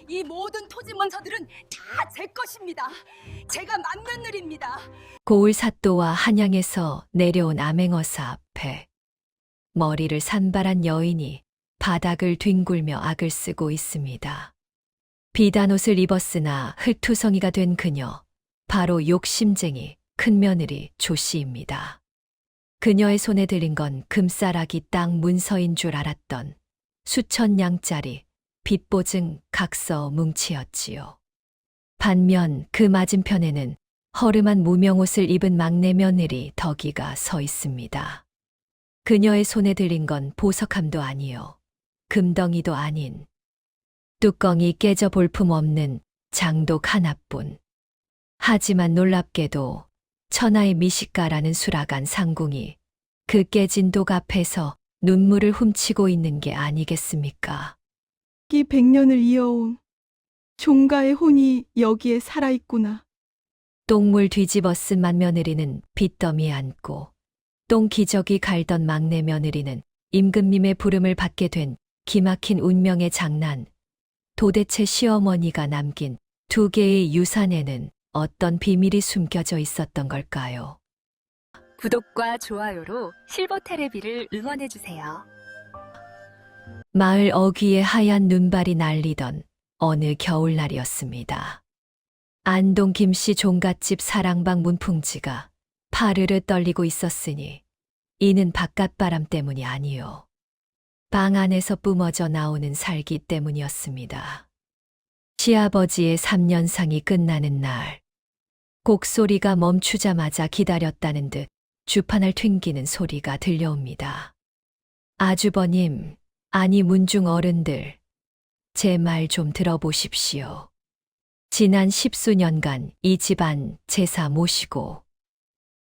이 모든 토지 문서들은 다 제 것입니다. 제가 맏며느리입니다. 고을 사또와 한양에서 내려온 암행어사 앞에 머리를 산발한 여인이 바닥을 뒹굴며 악을 쓰고 있습니다. 비단옷을 입었으나 흙투성이가 된 그녀, 바로 욕심쟁이 큰며느리 조씨입니다. 그녀의 손에 들린 건 금싸라기 땅 문서인 줄 알았던 수천 양짜리 빚보증 각서 뭉치였지요. 반면 그 맞은편에는 허름한 무명옷을 입은 막내 며느리 덕이가 서 있습니다. 그녀의 손에 들린 건 보석함도 아니요, 금덩이도 아닌 뚜껑이 깨져 볼품없는 장독 하나뿐. 하지만 놀랍게도 천하의 미식가라는 수라간 상궁이 그 깨진 독 앞에서 눈물을 훔치고 있는 게 아니겠습니까? 이 100년을 이어온 종가의 혼이 여기에 살아있구나. 똥물 뒤집어 쓴 맏며느리는 빚더미에 앉고 똥기저귀 갈던 막내 며느리는 임금님의 부름을 받게 된 기막힌 운명의 장난. 도대체 시어머니가 남긴 두 개의 유산에는 어떤 비밀이 숨겨져 있었던 걸까요? 구독과 좋아요로 실버테레비를 응원해주세요. 마을 어귀에 하얀 눈발이 날리던 어느 겨울날이었습니다. 안동 김씨 종갓집 사랑방 문풍지가 파르르 떨리고 있었으니 이는 바깥바람 때문이 아니요, 방 안에서 뿜어져 나오는 살기 때문이었습니다. 시아버지의 3년상이 끝나는 날, 곡소리가 멈추자마자 기다렸다는 듯 주판을 튕기는 소리가 들려옵니다. 아주버님, 아니 문중 어른들, 제 말 좀 들어보십시오. 지난 10수년간 이 집안 제사 모시고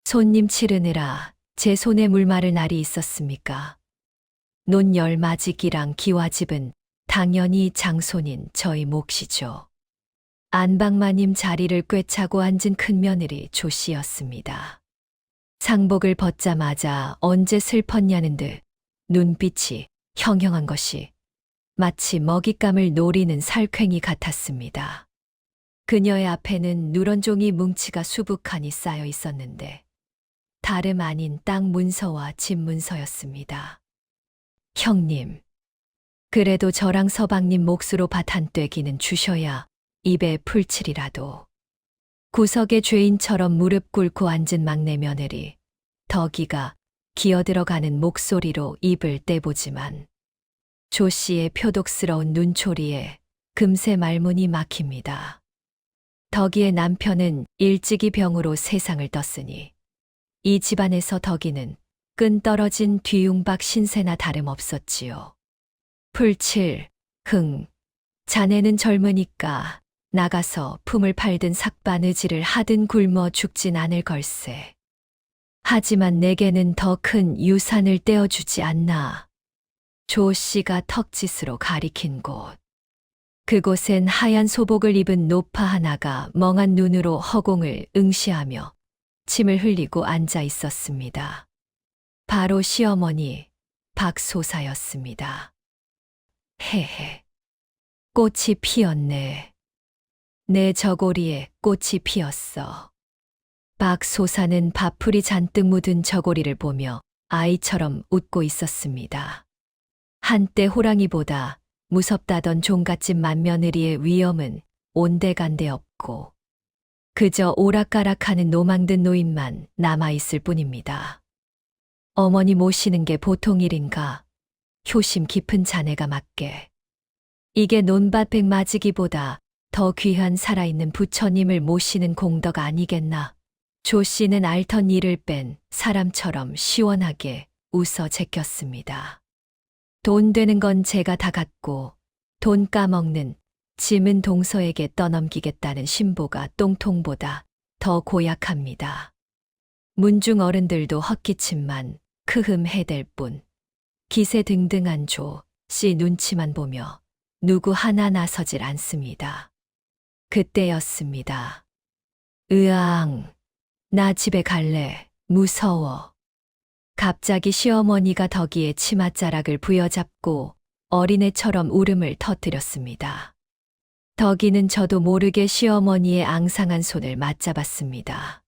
손님 치르느라 제 손에 물 마를 날이 있었습니까? 논열 마지기랑 기와집은 당연히 장손인 저희 몫이죠. 안방마님 자리를 꿰차고 앉은 큰며느리 조씨였습니다. 상복을 벗자마자 언제 슬펐냐는 듯 눈빛이 형형한 것이 마치 먹잇감을 노리는 살쾡이 같았습니다. 그녀의 앞에는 누런 종이 뭉치가 수북하니 쌓여 있었는데 다름 아닌 땅 문서와 집 문서였습니다. 형님, 그래도 저랑 서방님 몫으로 밭 한 떼기는 주셔야 입에 풀칠이라도. 구석의 죄인처럼 무릎 꿇고 앉은 막내 며느리 덕이가 기어들어가는 목소리로 입을 떼보지만 조씨의 표독스러운 눈초리에 금세 말문이 막힙니다. 덕이의 남편은 일찍이 병으로 세상을 떴으니 이 집안에서 덕이는 끈 떨어진 뒤움박 신세나 다름없었지요. 풀칠, 자네는 젊으니까 나가서 품을 팔든 삭바느질을 하든 굶어 죽진 않을 걸세. 하지만 내게는 더 큰 유산을 떼어주지 않나. 조씨가 턱짓으로 가리킨 곳. 그곳엔 하얀 소복을 입은 노파 하나가 멍한 눈으로 허공을 응시하며 침을 흘리고 앉아 있었습니다. 바로 시어머니 박소사였습니다. 헤헤, 꽃이 피었네. 내 저고리에 꽃이 피었어. 박소사는 밥풀이 잔뜩 묻은 저고리를 보며 아이처럼 웃고 있었습니다. 한때 호랑이보다 무섭다던 종갓집 맏며느리의 위엄은 온데간데 없고 그저 오락가락하는 노망든 노인만 남아있을 뿐입니다. 어머니 모시는 게 보통 일인가? 효심 깊은 자네가 맞게. 이게 논밭 백맞이기보다 더 귀한 살아있는 부처님을 모시는 공덕 아니겠나? 조씨는 앓던 이를 뺀 사람처럼 시원하게 웃어 제꼈습니다. 돈 되는 건 제가 다 갖고 돈 까먹는 짐은 동서에게 떠넘기겠다는 신보가 똥통보다 더 고약합니다. 문중 어른들도 헛기침만 크흠 해댈 뿐 기세등등한 조씨 눈치만 보며 누구 하나 나서질 않습니다. 그때였습니다. 으앙, 나 집에 갈래. 무서워. 갑자기 시어머니가 덕이의 치맛자락을 부여잡고 어린애처럼 울음을 터뜨렸습니다. 덕이는 저도 모르게 시어머니의 앙상한 손을 맞잡았습니다.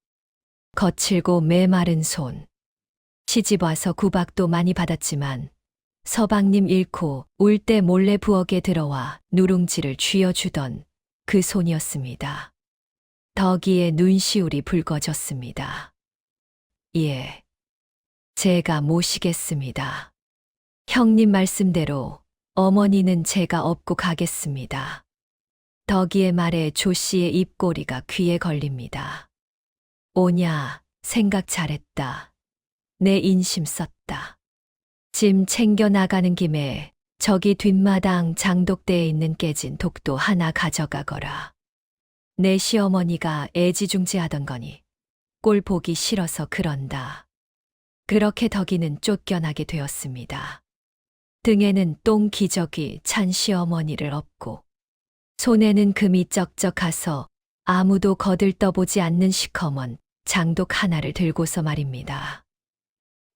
거칠고 메마른 손. 시집 와서 구박도 많이 받았지만 서방님 잃고 울 때 몰래 부엌에 들어와 누룽지를 쥐어주던 그 손이었습니다. 덕이의 눈시울이 붉어졌습니다. 예, 제가 모시겠습니다. 형님 말씀대로 어머니는 제가 업고 가겠습니다. 덕이의 말에 조 씨의 입꼬리가 귀에 걸립니다. 오냐, 생각 잘했다. 내 인심 썼다. 짐 챙겨 나가는 김에 저기 뒷마당 장독대에 있는 깨진 독도 하나 가져가거라. 내 시어머니가 애지중지하던 거니 꼴 보기 싫어서 그런다. 그렇게 덕이는 쫓겨나게 되었습니다. 등에는 똥 기저귀 찬 시어머니를 업고 손에는 금이 쩍쩍 가서 아무도 거들떠보지 않는 시커먼 장독 하나를 들고서 말입니다.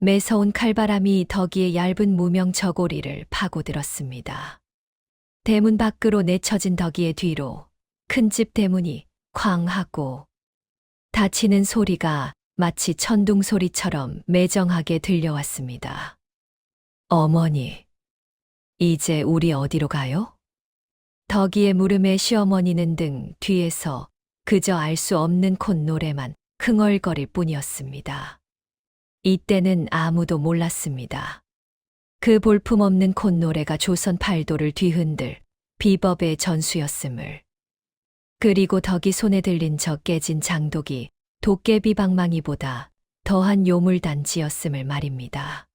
매서운 칼바람이 덕이의 얇은 무명 저고리를 파고들었습니다. 대문 밖으로 내쳐진 덕이의 뒤로 큰 집 대문이 쾅 하고 닫히는 소리가 마치 천둥 소리처럼 매정하게 들려왔습니다. 어머니, 이제 우리 어디로 가요? 덕이의 물음에 시어머니는 등 뒤에서 그저 알 수 없는 콧노래만 흥얼거릴 뿐이었습니다. 이때는 아무도 몰랐습니다. 그 볼품없는 콧노래가 조선 팔도를 뒤흔들 비법의 전수였음을. 그리고 덕이 손에 들린 저 깨진 장독이 도깨비 방망이보다 더한 요물단지였음을 말입니다.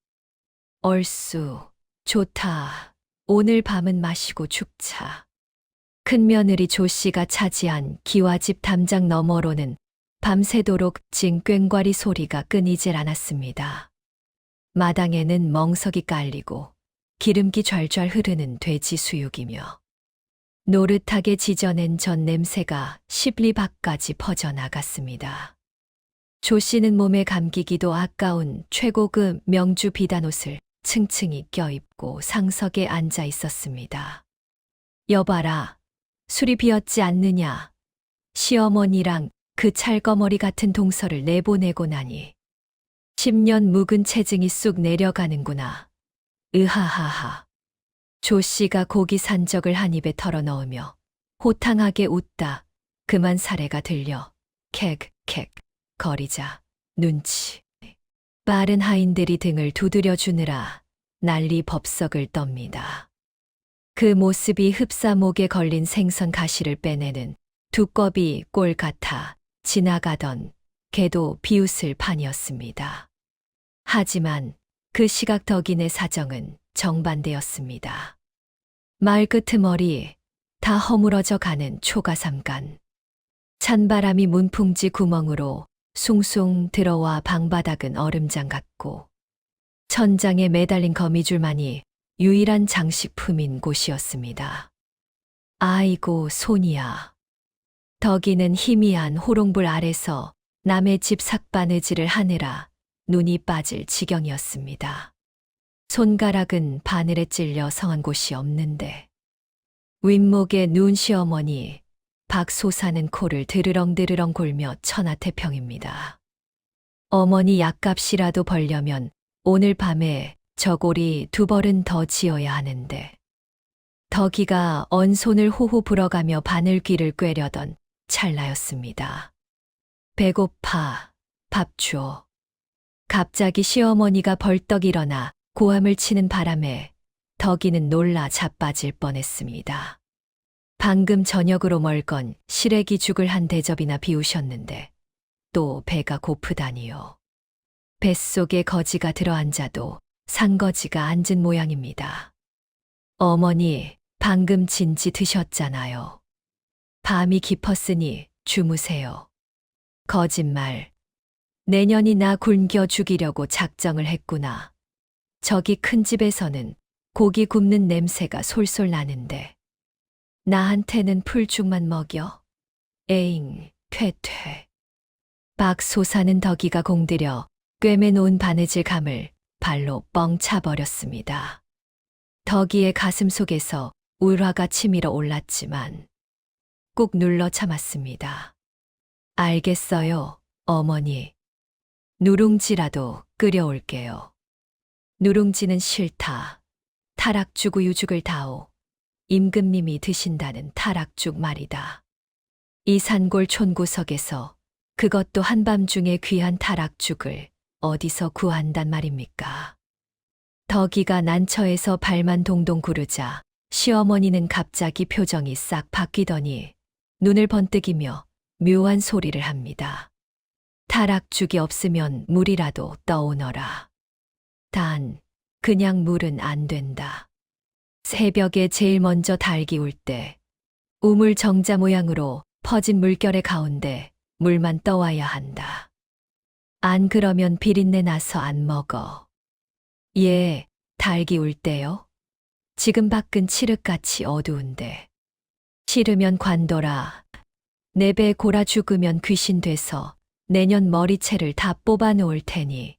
얼쑤, 좋다. 오늘 밤은 마시고 죽자. 큰며느리 조씨가 차지한 기와집 담장 너머로는 밤새도록 징꽹과리 소리가 끊이질 않았습니다. 마당에는 멍석이 깔리고 기름기 좔좔 흐르는 돼지 수육이며 노릇하게 지져낸 전 냄새가 십리 밖까지 퍼져나갔습니다. 조씨는 몸에 감기기도 아까운 최고급 명주 비단옷을 층층이 껴입고 상석에 앉아 있었습니다. 여봐라, 술이 비었지 않느냐. 시어머니랑 그 찰거머리 같은 동서를 내보내고 나니 10년 묵은 체증이 쑥 내려가는구나. 으하하하. 조씨가 고기 산적을 한 입에 털어넣으며 호탕하게 웃다 그만 사례가 들려 캑캑 거리자 눈치. 빠른 하인들이 등을 두드려 주느라 난리 법석을 떱니다. 그 모습이 흡사 목에 걸린 생선 가시를 빼내는 두꺼비 꼴 같아 지나가던 개도 비웃을 판이었습니다. 하지만 그 시각 덕인의 사정은 정반대였습니다. 마을 끄트머리 다 허물어져 가는 초가삼간. 찬바람이 문풍지 구멍으로 숭숭 들어와 방바닥은 얼음장 같고 천장에 매달린 거미줄만이 유일한 장식품인 곳이었습니다. 아이고 손이야. 덕이는 희미한 호롱불 아래서 남의 집 삭바느질을 하느라 눈이 빠질 지경이었습니다. 손가락은 바늘에 찔려 성한 곳이 없는데 윗목에 누운 시어머니 박 솟아는 코를 드르렁드르렁 골며 천하태평입니다. 어머니 약값이라도 벌려면 오늘 밤에 저고리 2벌은 더 지어야 하는데 덕이가 언손을 호호 불어가며 바늘귀를 꿰려던 찰나였습니다. 배고파, 밥 줘. 갑자기 시어머니가 벌떡 일어나 고함을 치는 바람에 덕이는 놀라 자빠질 뻔했습니다. 방금 저녁으로 멀건 시래기 죽을 한 대접이나 비우셨는데 또 배가 고프다니요. 뱃속에 거지가 들어앉아도 산거지가 앉은 모양입니다. 어머니, 방금 진지 드셨잖아요. 밤이 깊었으니 주무세요. 거짓말. 내년이 나 굶겨 죽이려고 작정을 했구나. 저기 큰 집에서는 고기 굽는 냄새가 솔솔 나는데 나한테는 풀죽만 먹여. 에잉, 퇴퇴. 박 솟아는 덕이가 공들여 꿰매놓은 바느질 감을 발로 뻥 차버렸습니다. 덕이의 가슴 속에서 울화가 치밀어 올랐지만 꾹 눌러 참았습니다. 알겠어요, 어머니. 누룽지라도 끓여올게요. 누룽지는 싫다. 타락죽 우유죽을 다오. 임금님이 드신다는 타락죽 말이다. 이 산골 촌구석에서 그것도 한밤중에 귀한 타락죽을 어디서 구한단 말입니까? 덕이가 난처해서 발만 동동 구르자 시어머니는 갑자기 표정이 싹 바뀌더니 눈을 번뜩이며 묘한 소리를 합니다. 타락죽이 없으면 물이라도 떠오너라. 단, 그냥 물은 안 된다. 새벽에 제일 먼저 달기 울 때 우물 정자 모양으로 퍼진 물결의 가운데 물만 떠와야 한다. 안 그러면 비린내 나서 안 먹어. 예, 달기 울 때요? 지금 밖은 칠흑같이 어두운데. 싫으면 관둬라. 내 배 골아 죽으면 귀신 돼서 내년 머리채를 다 뽑아 놓을 테니.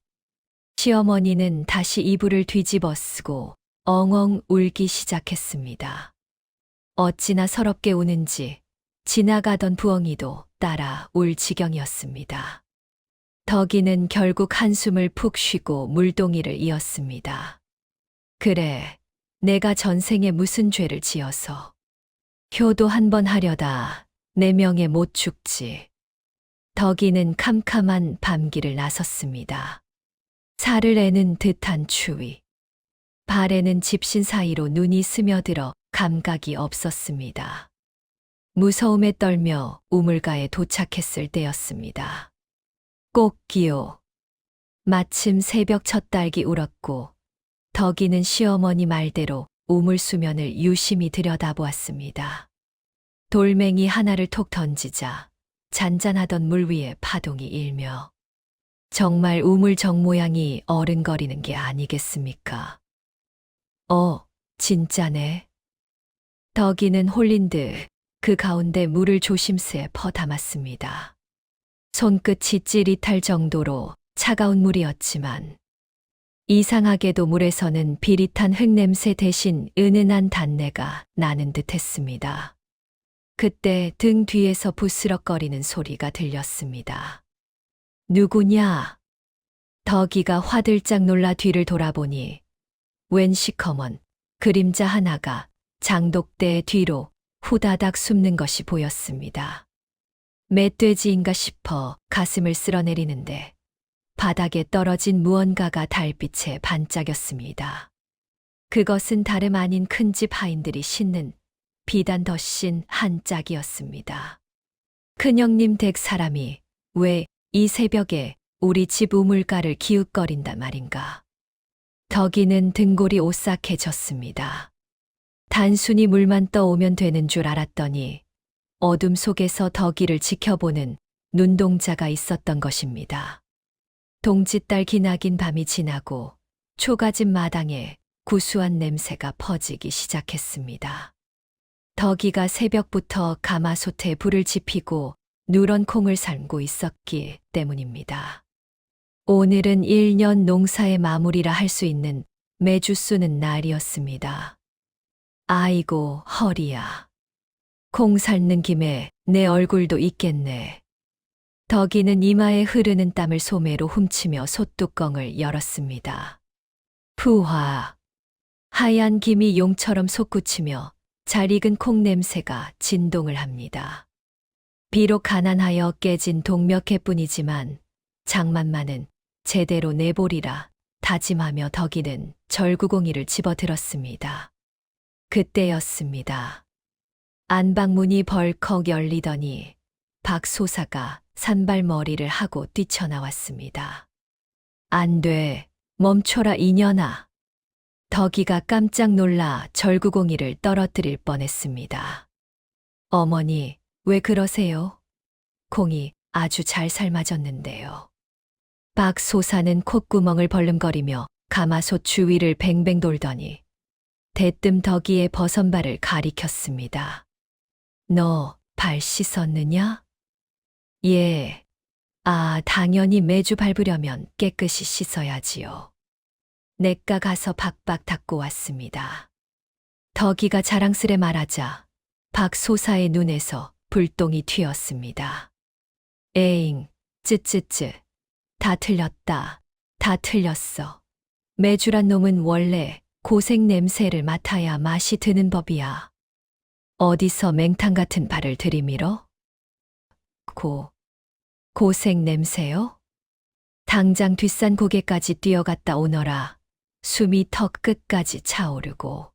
시어머니는 다시 이불을 뒤집어 쓰고 엉엉 울기 시작했습니다. 어찌나 서럽게 우는지 지나가던 부엉이도 따라 울 지경이었습니다. 덕이는 결국 한숨을 푹 쉬고 물동이를 이었습니다. 그래, 내가 전생에 무슨 죄를 지어서. 효도 한 번 하려다 내 명에 못 죽지. 덕이는 캄캄한 밤길을 나섰습니다. 살을 애는 듯한 추위. 발에는 집신 사이로 눈이 스며들어 감각이 없었습니다. 무서움에 떨며 우물가에 도착했을 때였습니다. 꼭기요. 마침 새벽 첫 딸기 울었고 덕이는 시어머니 말대로 우물 수면을 유심히 들여다보았습니다. 돌멩이 하나를 톡 던지자 잔잔하던 물 위에 파동이 일며 정말 우물 정 모양이 어른거리는 게 아니겠습니까? 진짜네. 덕이는 홀린 듯 그 가운데 물을 조심스레 퍼 담았습니다. 손끝이 찌릿할 정도로 차가운 물이었지만 이상하게도 물에서는 비릿한 흙냄새 대신 은은한 단내가 나는 듯 했습니다. 그때 등 뒤에서 부스럭거리는 소리가 들렸습니다. 누구냐? 덕이가 화들짝 놀라 뒤를 돌아보니 웬 시커먼 그림자 하나가 장독대 뒤로 후다닥 숨는 것이 보였습니다. 멧돼지인가 싶어 가슴을 쓸어내리는데 바닥에 떨어진 무언가가 달빛에 반짝였습니다. 그것은 다름 아닌 큰 집 하인들이 싣는 비단 덧신 한 짝이었습니다. 큰형님 댁 사람이 왜 이 새벽에 우리 집 우물가를 기웃거린단 말인가. 덕이는 등골이 오싹해졌습니다. 단순히 물만 떠오면 되는 줄 알았더니 어둠 속에서 덕이를 지켜보는 눈동자가 있었던 것입니다. 동짓달 기나긴 밤이 지나고 초가집 마당에 구수한 냄새가 퍼지기 시작했습니다. 덕이가 새벽부터 가마솥에 불을 지피고 누런 콩을 삶고 있었기 때문입니다. 오늘은 1년 농사의 마무리라 할 수 있는 매주 쓰는 날이었습니다. 아이고 허리야. 콩 삶는 김에 내 얼굴도 있겠네. 덕이는 이마에 흐르는 땀을 소매로 훔치며 솥뚜껑을 열었습니다. 푸하. 하얀 김이 용처럼 솟구치며 잘 익은 콩 냄새가 진동을 합니다. 비록 가난하여 깨진 동몇개뿐이지만 장만만은 제대로 내보리라 다짐하며 덕이는 절구공이를 집어들었습니다. 그때였습니다. 안방문이 벌컥 열리더니 박소사가 산발머리를 하고 뛰쳐나왔습니다. 안 돼, 멈춰라 이년아. 덕이가 깜짝 놀라 절구공이를 떨어뜨릴 뻔했습니다. 어머니, 왜 그러세요? 콩이 아주 잘 삶아졌는데요. 박소사는 콧구멍을 벌름거리며 가마솥 주위를 뱅뱅 돌더니 대뜸 덕이의 버선발을 가리켰습니다. 너 발 씻었느냐? 예. 당연히 매주 밟으려면 깨끗이 씻어야지요. 냇가 가서 박박 닦고 왔습니다. 덕이가 자랑스레 말하자 박소사의 눈에서 불똥이 튀었습니다. 에잉, 쯔쯔쯔. 다 틀렸다. 다 틀렸어. 매주란 놈은 원래 고생 냄새를 맡아야 맛이 드는 법이야. 어디서 맹탕 같은 발을 들이밀어? 고생 냄새요? 당장 뒷산 고개까지 뛰어갔다 오너라. 숨이 턱 끝까지 차오르고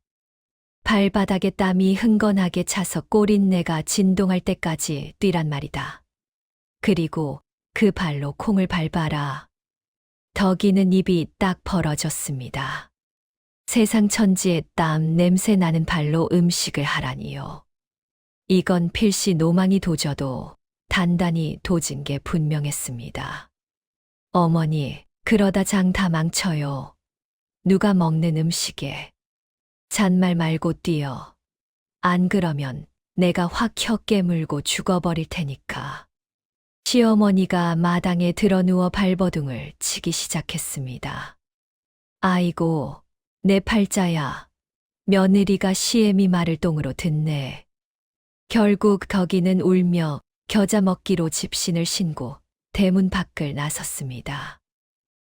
발바닥에 땀이 흥건하게 차서 꼬린내가 진동할 때까지 뛰란 말이다. 그리고 그 발로 콩을 밟아라. 덕이는 입이 딱 벌어졌습니다. 세상 천지에 땀 냄새 나는 발로 음식을 하라니요. 이건 필시 노망이 도져도 단단히 도진 게 분명했습니다. 어머니, 그러다 장 다 망쳐요. 누가 먹는 음식에. 잔말 말고 뛰어. 안 그러면 내가 확 혀 깨물고 죽어버릴 테니까. 시어머니가 마당에 드러누워 발버둥을 치기 시작했습니다. 아이고, 내 팔자야. 며느리가 시애미 말을 똥으로 듣네. 결국 덕이는 울며 겨자 먹기로 집신을 신고 대문 밖을 나섰습니다.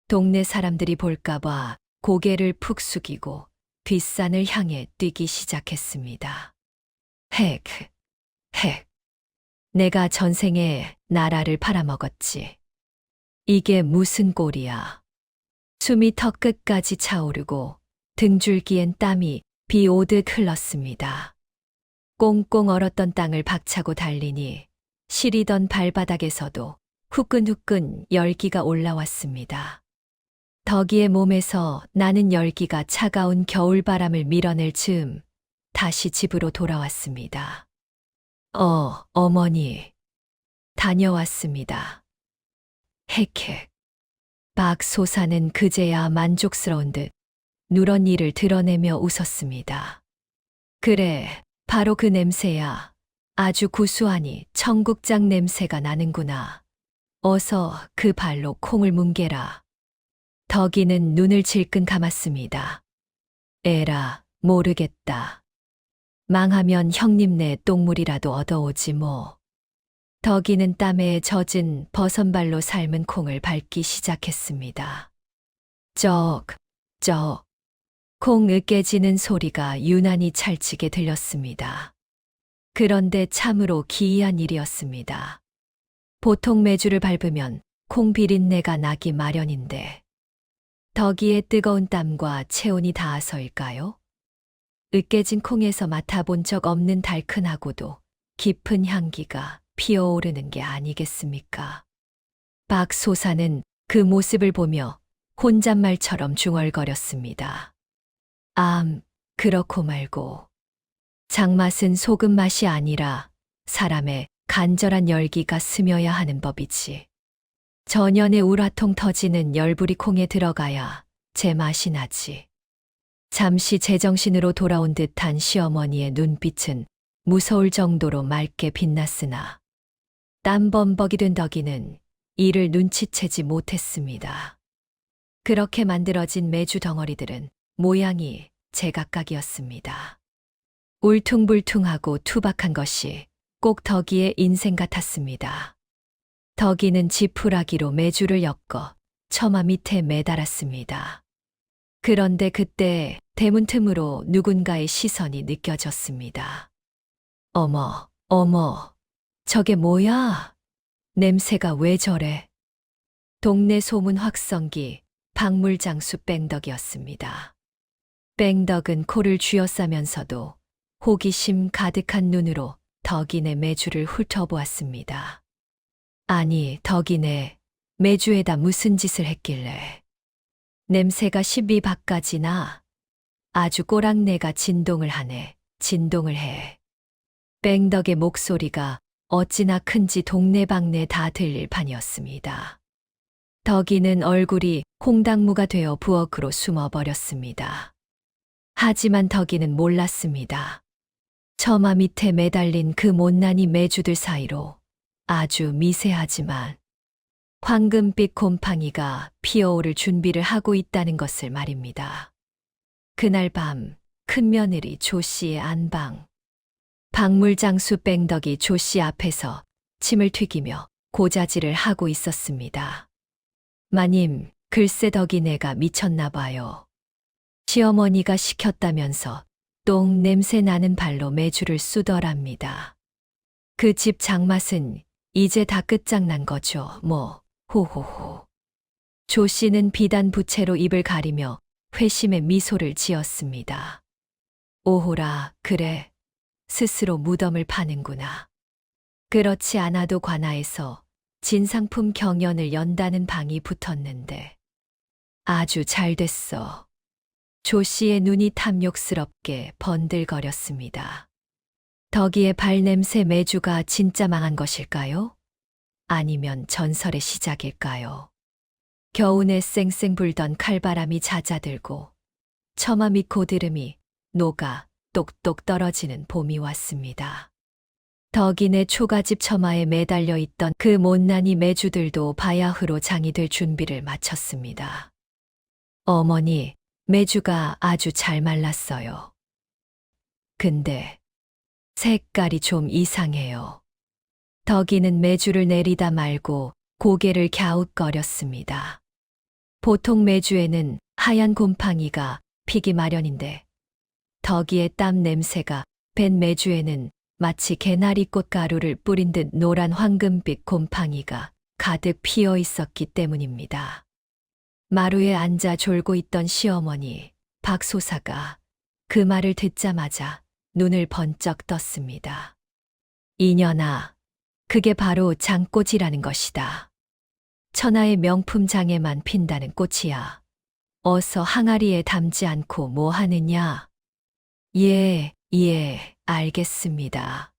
동네 사람들이 볼까봐 고개를 푹 숙이고 뒷산을 향해 뛰기 시작했습니다. 헥. 내가 전생에 나라를 팔아먹었지. 이게 무슨 꼴이야. 숨이 턱 끝까지 차오르고 등줄기엔 땀이 비 오듯 흘렀습니다. 꽁꽁 얼었던 땅을 박차고 달리니 시리던 발바닥에서도 후끈후끈 열기가 올라왔습니다. 덕이의 몸에서 나는 열기가 차가운 겨울바람을 밀어낼 즈음 다시 집으로 돌아왔습니다. 어머니. 다녀왔습니다. 헥헥. 박 소사는 그제야 만족스러운 듯 누런 이를 드러내며 웃었습니다. 그래, 바로 그 냄새야. 아주 구수하니 청국장 냄새가 나는구나. 어서 그 발로 콩을 뭉개라. 덕이는 눈을 질끈 감았습니다. 에라, 모르겠다. 망하면 형님네 똥물이라도 얻어오지 뭐. 덕이는 땀에 젖은 버선발로 삶은 콩을 밟기 시작했습니다. 쩍. 콩 으깨지는 소리가 유난히 찰지게 들렸습니다. 그런데 참으로 기이한 일이었습니다. 보통 메주를 밟으면 콩 비린내가 나기 마련인데 덕이의 뜨거운 땀과 체온이 닿아서일까요? 으깨진 콩에서 맡아본 적 없는 달큰하고도 깊은 향기가 피어오르는 게 아니겠습니까? 박 소사는 그 모습을 보며 혼잣말처럼 중얼거렸습니다. 그렇고 말고. 장맛은 소금 맛이 아니라 사람의 간절한 열기가 스며야 하는 법이지. 전연의 우라통 터지는 열불이 콩에 들어가야 제맛이 나지. 잠시 제정신으로 돌아온 듯한 시어머니의 눈빛은 무서울 정도로 맑게 빛났으나 땀범벅이 된 덕이는 이를 눈치채지 못했습니다. 그렇게 만들어진 메주 덩어리들은 모양이 제각각이었습니다. 울퉁불퉁하고 투박한 것이 꼭 덕이의 인생 같았습니다. 덕이는 지푸라기로 메주를 엮어 처마 밑에 매달았습니다. 그런데 그때 대문 틈으로 누군가의 시선이 느껴졌습니다. 어머, 저게 뭐야? 냄새가 왜 저래? 동네 소문 확성기 박물장수 뺑덕이었습니다. 뺑덕은 코를 쥐어싸면서도 호기심 가득한 눈으로 덕이네 메주를 훑어보았습니다. 아니, 덕이네 메주에다 무슨 짓을 했길래. 냄새가 12밖까지 나. 아주 꼬랑내가 진동을 하네. 진동을 해. 뺑덕의 목소리가 어찌나 큰지 동네방네 다 들릴 판이었습니다. 덕이는 얼굴이 콩당무가 되어 부엌으로 숨어버렸습니다. 하지만 덕이는 몰랐습니다. 처마 밑에 매달린 그 못난이 메주들 사이로 아주 미세하지만 황금빛 곰팡이가 피어오를 준비를 하고 있다는 것을 말입니다. 그날 밤 큰며느리 조 씨의 안방. 박물장수 뺑덕이 조씨 앞에서 침을 튀기며 고자질을 하고 있었습니다. 마님, 글쎄 덕이네가 미쳤나 봐요. 시어머니가 시켰다면서 똥 냄새 나는 발로 매주를 쑤더랍니다. 그 집 장맛은 이제 다 끝장난 거죠, 뭐, 호호호. 조 씨는 비단 부채로 입을 가리며 회심의 미소를 지었습니다. 오호라, 그래. 스스로 무덤을 파는구나. 그렇지 않아도 관아에서 진상품 경연을 연다는 방이 붙었는데. 아주 잘 됐어. 조 씨의 눈이 탐욕스럽게 번들거렸습니다. 덕이의 발냄새 매주가 진짜 망한 것일까요? 아니면 전설의 시작일까요? 겨우내 쌩쌩 불던 칼바람이 잦아들고 처마 밑 고드름이 녹아 똑똑 떨어지는 봄이 왔습니다. 덕인의 초가집 처마에 매달려 있던 그 못난이 매주들도 바야흐로 장이 될 준비를 마쳤습니다. 어머니, 매주가 아주 잘 말랐어요. 근데 색깔이 좀 이상해요. 덕이는 매주를 내리다 말고 고개를 갸웃거렸습니다. 보통 매주에는 하얀 곰팡이가 피기 마련인데 덕이의 땀 냄새가 밴 매주에는 마치 개나리 꽃가루를 뿌린 듯 노란 황금빛 곰팡이가 가득 피어 있었기 때문입니다. 마루에 앉아 졸고 있던 시어머니 박소사가 그 말을 듣자마자 눈을 번쩍 떴습니다. 이년아, 그게 바로 장꽃이라는 것이다. 천하의 명품 장에만 핀다는 꽃이야. 어서 항아리에 담지 않고 뭐 하느냐? 예, 알겠습니다.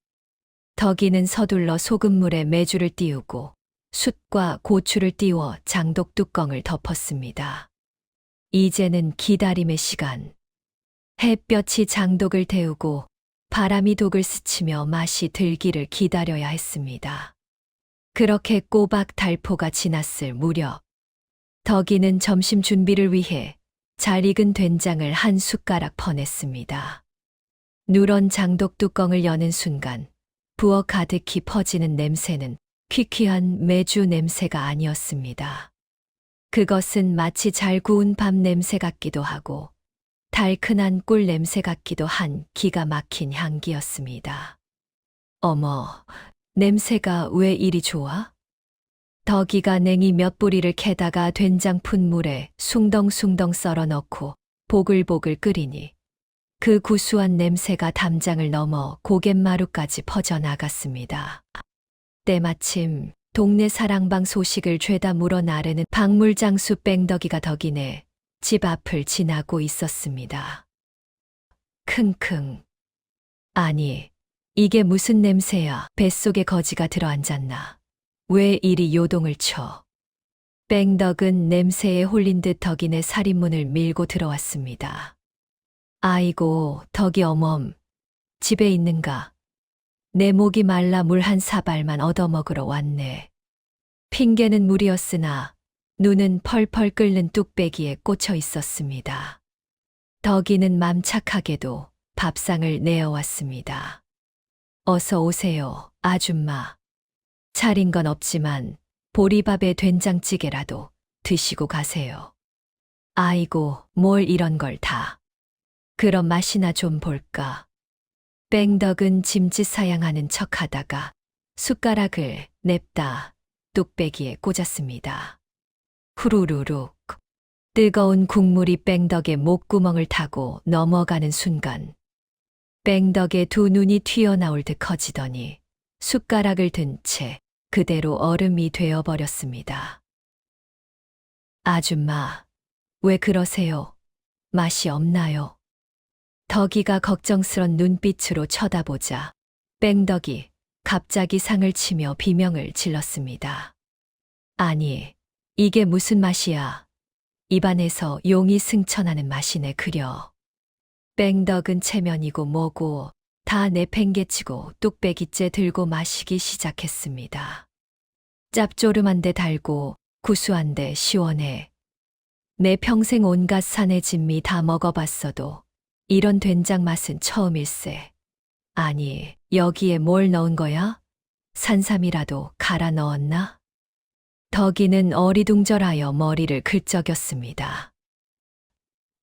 덕이는 서둘러 소금물에 매주를 띄우고 숯과 고추를 띄워 장독 뚜껑을 덮었습니다. 이제는 기다림의 시간. 햇볕이 장독을 데우고 바람이 독을 스치며 맛이 들기를 기다려야 했습니다. 그렇게 꼬박 달포가 지났을 무렵, 덕이는 점심 준비를 위해 잘 익은 된장을 한 숟가락 퍼냈습니다. 누런 장독 뚜껑을 여는 순간 부엌 가득히 퍼지는 냄새는 퀴퀴한 매주 냄새가 아니었습니다. 그것은 마치 잘 구운 밥 냄새 같기도 하고 달큰한 꿀 냄새 같기도 한 기가 막힌 향기였습니다. 어머, 냄새가 왜 이리 좋아? 덕이가 냉이 몇 부리를 캐다가 된장 푼 물에 숭덩숭덩 썰어 넣고 보글보글 끓이니 그 구수한 냄새가 담장을 넘어 고갯마루까지 퍼져나갔습니다. 때마침 동네 사랑방 소식을 죄다 물어 나르는 박물장수 뺑덕이가 덕이네 집 앞을 지나고 있었습니다. 킁킁. 아니, 이게 무슨 냄새야? 뱃속에 거지가 들어앉았나? 왜 이리 요동을 쳐? 뺑덕은 냄새에 홀린 듯 덕이네 살인문을 밀고 들어왔습니다. 아이고, 덕이 어멈, 집에 있는가? 내 목이 말라 물 한 사발만 얻어먹으러 왔네. 핑계는 물이었으나 눈은 펄펄 끓는 뚝배기에 꽂혀 있었습니다. 덕이는 맘착하게도 밥상을 내어왔습니다. 어서 오세요, 아줌마. 차린 건 없지만 보리밥에 된장찌개라도 드시고 가세요. 아이고, 뭘 이런 걸 다. 그럼 맛이나 좀 볼까. 뺑덕은 짐짓 사양하는 척하다가 숟가락을 냅다 뚝배기에 꽂았습니다. 후루루룩. 뜨거운 국물이 뺑덕의 목구멍을 타고 넘어가는 순간 뺑덕의 두 눈이 튀어나올 듯 커지더니 숟가락을 든 채 그대로 얼음이 되어버렸습니다. 아줌마, 왜 그러세요? 맛이 없나요? 덕이가 걱정스런 눈빛으로 쳐다보자 뺑덕이 갑자기 상을 치며 비명을 질렀습니다. 아니, 이게 무슨 맛이야? 입안에서 용이 승천하는 맛이네 그려. 뺑덕은 체면이고 뭐고 다 내팽개치고 뚝배기째 들고 마시기 시작했습니다. 짭조름한데 달고 구수한데 시원해. 내 평생 온갖 산의 진미 다 먹어봤어도 이런 된장 맛은 처음일세. 아니, 여기에 뭘 넣은 거야? 산삼이라도 갈아 넣었나? 덕이는 어리둥절하여 머리를 긁적였습니다.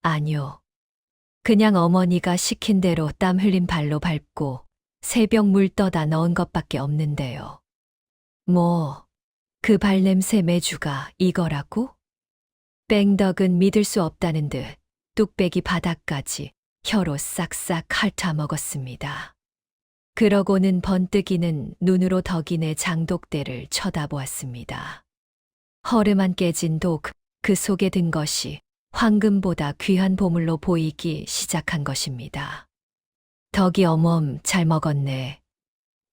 아니요. 그냥 어머니가 시킨 대로 땀 흘린 발로 밟고 새벽 물 떠다 넣은 것밖에 없는데요. 뭐, 그 발냄새 매주가 이거라고? 뺑덕은 믿을 수 없다는 듯 뚝배기 바닥까지 혀로 싹싹 핥아 먹었습니다. 그러고는 번뜩이는 눈으로 덕인의 장독대를 쳐다보았습니다. 허름한 깨진 독, 그 속에 든 것이 황금보다 귀한 보물로 보이기 시작한 것입니다. 덕이 어멈 잘 먹었네.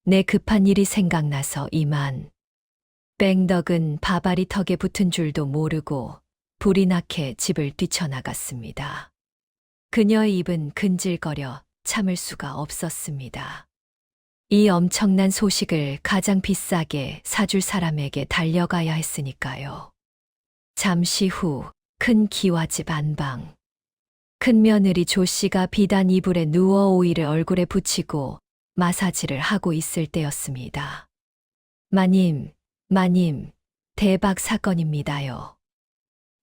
내 급한 일이 생각나서 이만. 뺑덕은 바바리 턱에 붙은 줄도 모르고 불이 나게 집을 뛰쳐나갔습니다. 그녀의 입은 근질거려 참을 수가 없었습니다. 이 엄청난 소식을 가장 비싸게 사줄 사람에게 달려가야 했으니까요. 잠시 후 큰 기와집 안방. 큰 며느리 조 씨가 비단 이불에 누워 오이를 얼굴에 붙이고 마사지를 하고 있을 때였습니다. 마님, 대박 사건입니다요.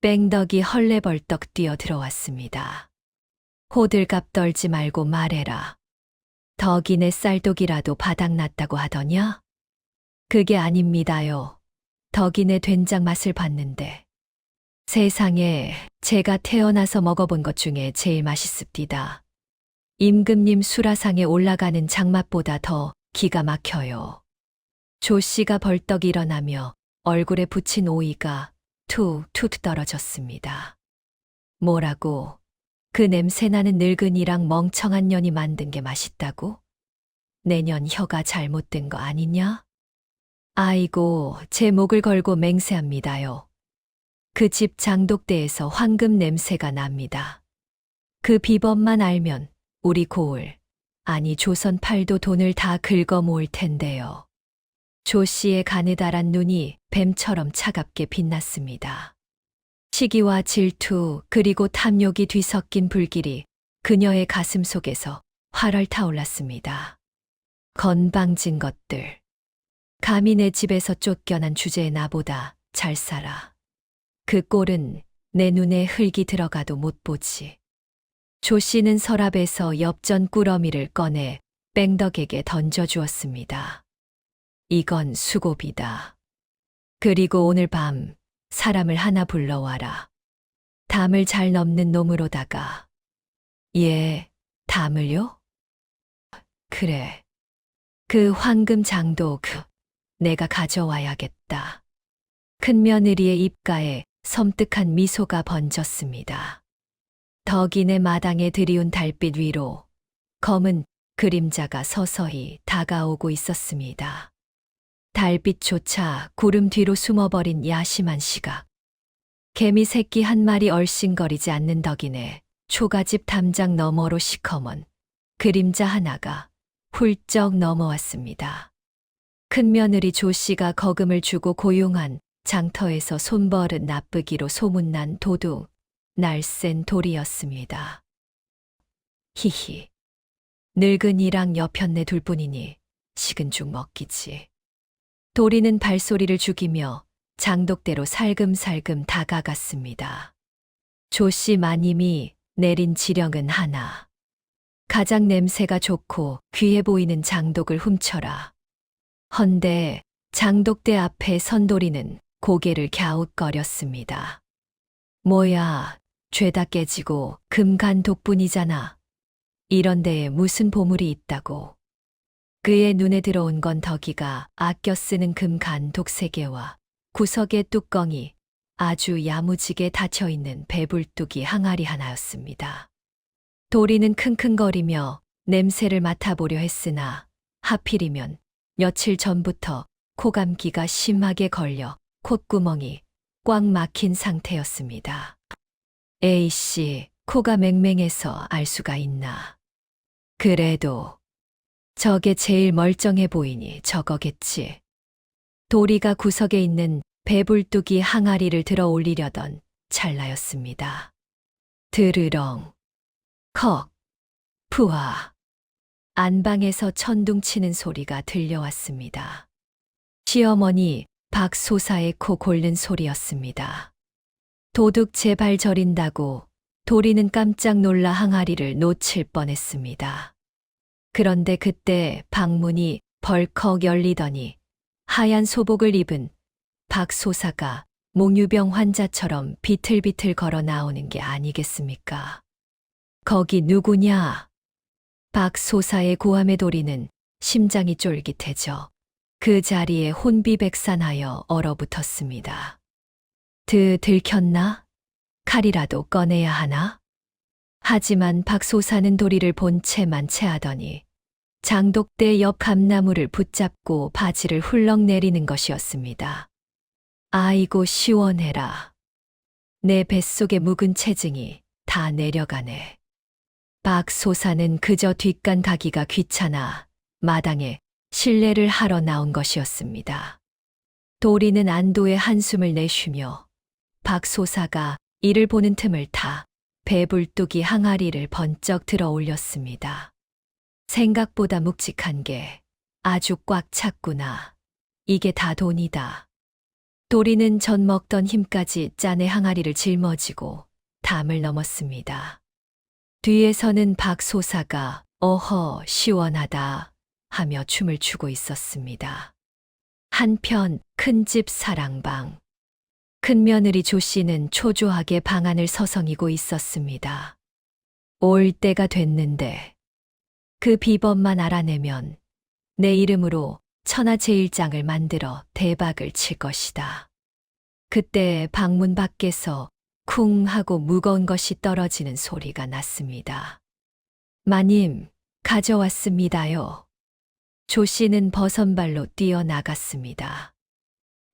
뺑덕이 헐레벌떡 뛰어 들어왔습니다. 호들갑 떨지 말고 말해라. 덕이네 쌀독이라도 바닥났다고 하더냐? 그게 아닙니다요. 덕이네 된장 맛을 봤는데. 세상에 제가 태어나서 먹어본 것 중에 제일 맛있습니다. 임금님 수라상에 올라가는 장맛보다 더 기가 막혀요. 조 씨가 벌떡 일어나며 얼굴에 붙인 오이가 툭툭 떨어졌습니다. 뭐라고? 그 냄새나는 늙은이랑 멍청한 년이 만든 게 맛있다고? 내년 혀가 잘못된 거 아니냐? 아이고, 제 목을 걸고 맹세합니다요. 그 집 장독대에서 황금 냄새가 납니다. 그 비법만 알면 우리 고을, 아니 조선 팔도 돈을 다 긁어 모을 텐데요. 조 씨의 가느다란 눈이 뱀처럼 차갑게 빛났습니다. 시기와 질투 그리고 탐욕이 뒤섞인 불길이 그녀의 가슴 속에서 활활 타올랐습니다. 건방진 것들. 감히 내 집에서 쫓겨난 주제의 나보다 잘 살아. 그 꼴은 내 눈에 흙이 들어가도 못 보지. 조 씨는 서랍에서 엽전 꾸러미를 꺼내 뺑덕에게 던져주었습니다. 이건 수고비다. 그리고 오늘 밤 사람을 하나 불러와라. 담을 잘 넘는 놈으로다가. 예, 담을요? 그래. 그 황금 장독 내가 가져와야겠다. 큰 며느리의 입가에 섬뜩한 미소가 번졌습니다. 덕인의 마당에 들이운 달빛 위로 검은 그림자가 서서히 다가오고 있었습니다. 달빛조차 구름 뒤로 숨어버린 야심한 시각. 개미 새끼 한 마리 얼씬거리지 않는 덕인의 초가집 담장 너머로 시커먼 그림자 하나가 훌쩍 넘어왔습니다. 큰 며느리 조 씨가 거금을 주고 고용한 장터에서 손버릇 나쁘기로 소문난 도둑, 날쌘 돌이었습니다. 히히. 늙은이랑 여편네 둘뿐이니 식은 죽 먹기지. 도리는 발소리를 죽이며 장독대로 살금살금 다가갔습니다. 조 씨 마님이 내린 지령은 하나. 가장 냄새가 좋고 귀해 보이는 장독을 훔쳐라. 헌데 장독대 앞에 선도리는 고개를 갸웃거렸습니다. 뭐야, 죄다 깨지고 금간 독뿐이잖아. 이런 데에 무슨 보물이 있다고. 그의 눈에 들어온 건 덕이가 아껴 쓰는 금간 독세개와 구석의 뚜껑이 아주 야무지게 닫혀있는 배불뚝이 항아리 하나였습니다. 도리는 킁킁거리며 냄새를 맡아보려 했으나 하필이면 며칠 전부터 코감기가 심하게 걸려 콧구멍이 꽉 막힌 상태였습니다. 에이씨, 코가 맹맹해서 알 수가 있나. 그래도 저게 제일 멀쩡해 보이니 저거겠지. 도리가 구석에 있는 배불뚝이 항아리를 들어 올리려던 찰나였습니다. 드르렁, 컥, 푸아. 안방에서 천둥치는 소리가 들려왔습니다. 시어머니 박소사의 코 골는 소리였습니다. 도둑 제발 저린다고 도리는 깜짝 놀라 항아리를 놓칠 뻔했습니다. 그런데 그때 방문이 벌컥 열리더니 하얀 소복을 입은 박소사가 몽유병 환자처럼 비틀비틀 걸어 나오는 게 아니겠습니까? 거기 누구냐? 박소사의 고함에 도리는 심장이 쫄깃해져 그 자리에 혼비백산하여 얼어붙었습니다. 들켰나? 칼이라도 꺼내야 하나? 하지만 박소사는 도리를 본 채만 채하더니 장독대 옆 감나무를 붙잡고 바지를 훌렁 내리는 것이었습니다. 아이고 시원해라. 내 뱃속의 묵은 체증이 다 내려가네. 박소사는 그저 뒷간 가기가 귀찮아 마당에 실례를 하러 나온 것이었습니다. 도리는 안도의 한숨을 내쉬며 박소사가 이를 보는 틈을 타 배불뚝이 항아리를 번쩍 들어 올렸습니다. 생각보다 묵직한 게 아주 꽉 찼구나. 이게 다 돈이다. 도리는 전 먹던 힘까지 짠의 항아리를 짊어지고 담을 넘었습니다. 뒤에서는 박소사가 어허 시원하다 하며 춤을 추고 있었습니다. 한편 큰집 사랑방. 큰며느리 조씨는 초조하게 방 안을 서성이고 있었습니다. 올 때가 됐는데 그 비법만 알아내면 내 이름으로 천하제일장을 만들어 대박을 칠 것이다. 그때 방문 밖에서 쿵 하고 무거운 것이 떨어지는 소리가 났습니다. 마님, 가져왔습니다요. 조씨는 버선발로 뛰어나갔습니다.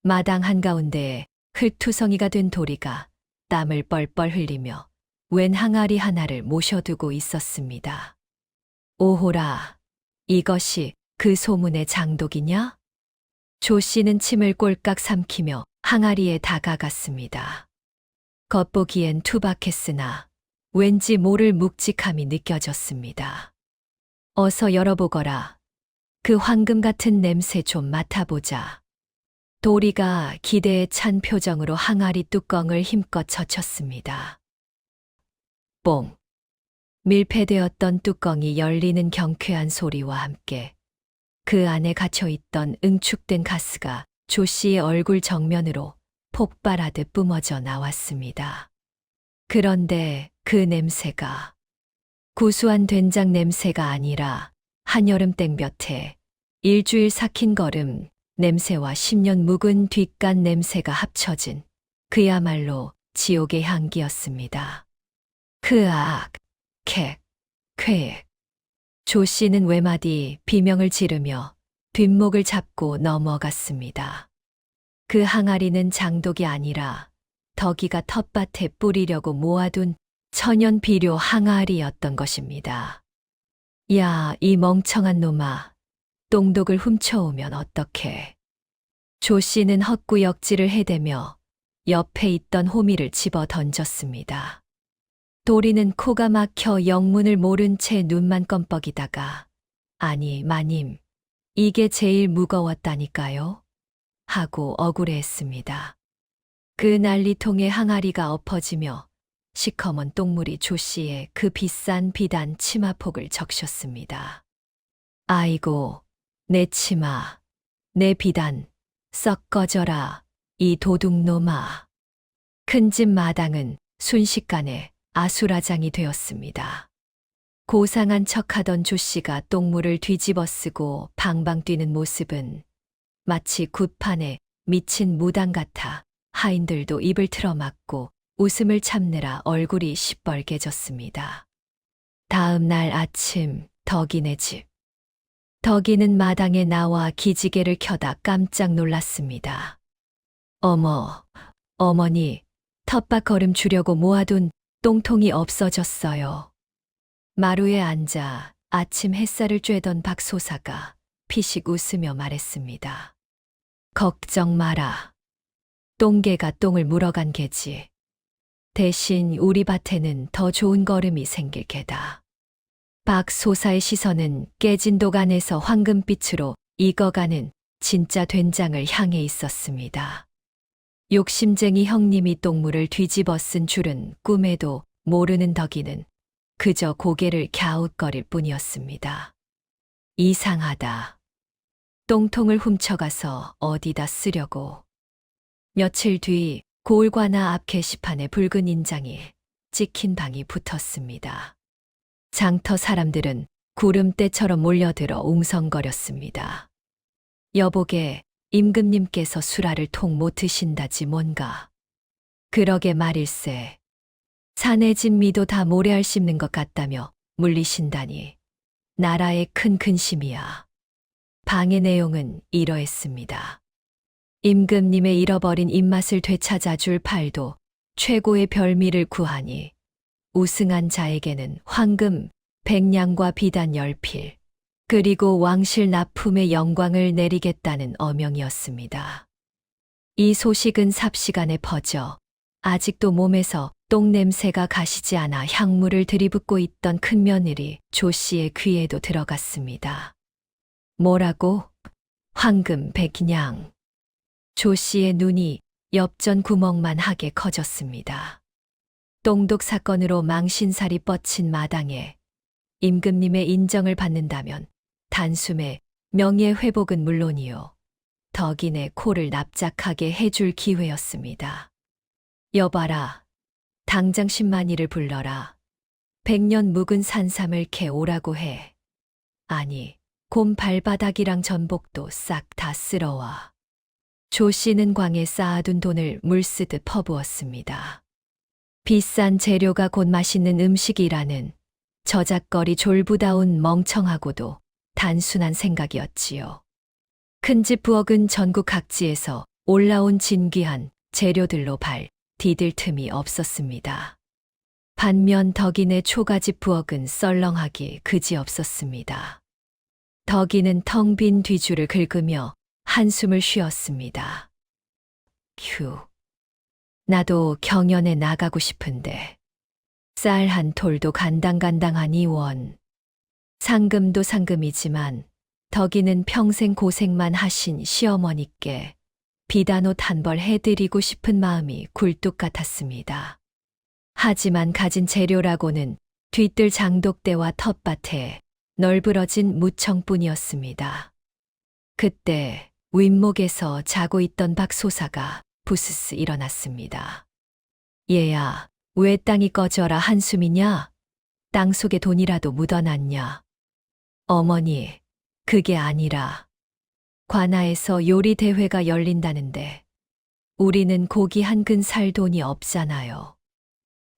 마당 한가운데에 흙투성이가 된 도리가 땀을 뻘뻘 흘리며 웬 항아리 하나를 모셔두고 있었습니다. 오호라, 이것이 그 소문의 장독이냐? 조씨는 침을 꼴깍 삼키며 항아리에 다가갔습니다. 겉보기엔 투박했으나 왠지 모를 묵직함이 느껴졌습니다. 어서 열어보거라. 그 황금 같은 냄새 좀 맡아보자. 도리가 기대에 찬 표정으로 항아리 뚜껑을 힘껏 젖혔습니다. 뽕! 밀폐되었던 뚜껑이 열리는 경쾌한 소리와 함께 그 안에 갇혀있던 응축된 가스가 조씨의 얼굴 정면으로 폭발하듯 뿜어져 나왔습니다. 그런데 그 냄새가 구수한 된장 냄새가 아니라 한여름 땡볕에 일주일 삭힌 거름 냄새와 10년 묵은 뒷간 냄새가 합쳐진 그야말로 지옥의 향기였습니다. 크악, 캑, 쾌액. 조씨는 외마디 비명을 지르며 뒷목을 잡고 넘어갔습니다. 그 항아리는 장독이 아니라 덕이가 텃밭에 뿌리려고 모아둔 천연 비료 항아리였던 것입니다. 야, 이 멍청한 놈아. 똥독을 훔쳐오면 어떡해. 조씨는 헛구역질을 해대며 옆에 있던 호미를 집어 던졌습니다. 도리는 코가 막혀 영문을 모른 채 눈만 껌뻑이다가 아니 마님, 이게 제일 무거웠다니까요? 하고 억울해했습니다. 그 난리통에 항아리가 엎어지며 시커먼 똥물이 조씨의 그 비싼 비단 치마폭을 적셨습니다. 아이고, 내 치마, 내 비단, 썩 꺼져라, 이 도둑놈아. 큰집 마당은 순식간에 아수라장이 되었습니다. 고상한 척하던 조씨가 똥물을 뒤집어 쓰고 방방 뛰는 모습은 마치 굿판에 미친 무당 같아 하인들도 입을 틀어막고 웃음을 참느라 얼굴이 시뻘개졌습니다. 다음 날 아침 덕이네 집. 덕이는 마당에 나와 기지개를 켜다 깜짝 놀랐습니다. 어머, 어머니, 텃밭 거름 주려고 모아둔 똥통이 없어졌어요. 마루에 앉아 아침 햇살을 쬐던 박소사가 피식 웃으며 말했습니다. 걱정 마라. 똥개가 똥을 물어간 개지. 대신 우리 밭에는 더 좋은 거름이 생길 게다. 박 소사의 시선은 깨진 독 안에서 황금빛으로 익어가는 진짜 된장을 향해 있었습니다. 욕심쟁이 형님이 똥물을 뒤집어 쓴 줄은 꿈에도 모르는 덕이는 그저 고개를 갸웃거릴 뿐이었습니다. 이상하다. 똥통을 훔쳐가서 어디다 쓰려고. 며칠 뒤 고을관아 앞 게시판에 붉은 인장이 찍힌 방이 붙었습니다. 장터 사람들은 구름대처럼 몰려들어 웅성거렸습니다. 여보게 임금님께서 수라를 통 못 드신다지 뭔가. 그러게 말일세. 산의 진미도 다 모래알 씹는 것 같다며 물리신다니. 나라의 큰 근심이야. 방의 내용은 이러했습니다. 임금님의 잃어버린 입맛을 되찾아줄 팔도 최고의 별미를 구하니 우승한 자에게는 황금 100냥과 비단 10필, 그리고 왕실 납품의 영광을 내리겠다는 어명이었습니다. 이 소식은 삽시간에 퍼져 아직도 몸에서 똥냄새가 가시지 않아 향물을 들이붓고 있던 큰며느리 조 씨의 귀에도 들어갔습니다. 뭐라고? 황금 100냥. 조 씨의 눈이 엽전 구멍만 하게 커졌습니다. 똥독 사건으로 망신살이 뻗친 마당에 임금님의 인정을 받는다면 단숨에 명예회복은 물론이요. 덕인의 코를 납작하게 해줄 기회였습니다. 여봐라. 당장 10만이를 불러라. 100년 묵은 산삼을 캐 오라고 해. 아니, 곰 발바닥이랑 전복도 싹 다 쓸어와. 조 씨는 광에 쌓아둔 돈을 물쓰듯 퍼부었습니다. 비싼 재료가 곧 맛있는 음식이라는 저작거리 졸부다운 멍청하고도 단순한 생각이었지요. 큰집 부엌은 전국 각지에서 올라온 진귀한 재료들로 발 디딜 틈이 없었습니다. 반면 덕인의 초가집 부엌은 썰렁하기 그지없었습니다. 덕인은 텅 빈 뒤줄을 긁으며 한숨을 쉬었습니다. 휴. 나도 경연에 나가고 싶은데. 쌀 한 톨도 간당간당하니 원. 상금도 상금이지만 덕이는 평생 고생만 하신 시어머니께 비단옷 한 벌 해드리고 싶은 마음이 굴뚝 같았습니다. 하지만 가진 재료라고는 뒤뜰 장독대와 텃밭에 널브러진 무청뿐이었습니다. 그때 윗목에서 자고 있던 박소사가 부스스 일어났습니다. 얘야, 왜 땅이 꺼져라 한숨이냐? 땅속에 돈이라도 묻어놨냐? 어머니, 그게 아니라 관아에서 요리 대회가 열린다는데 우리는 고기 한 근 살 돈이 없잖아요.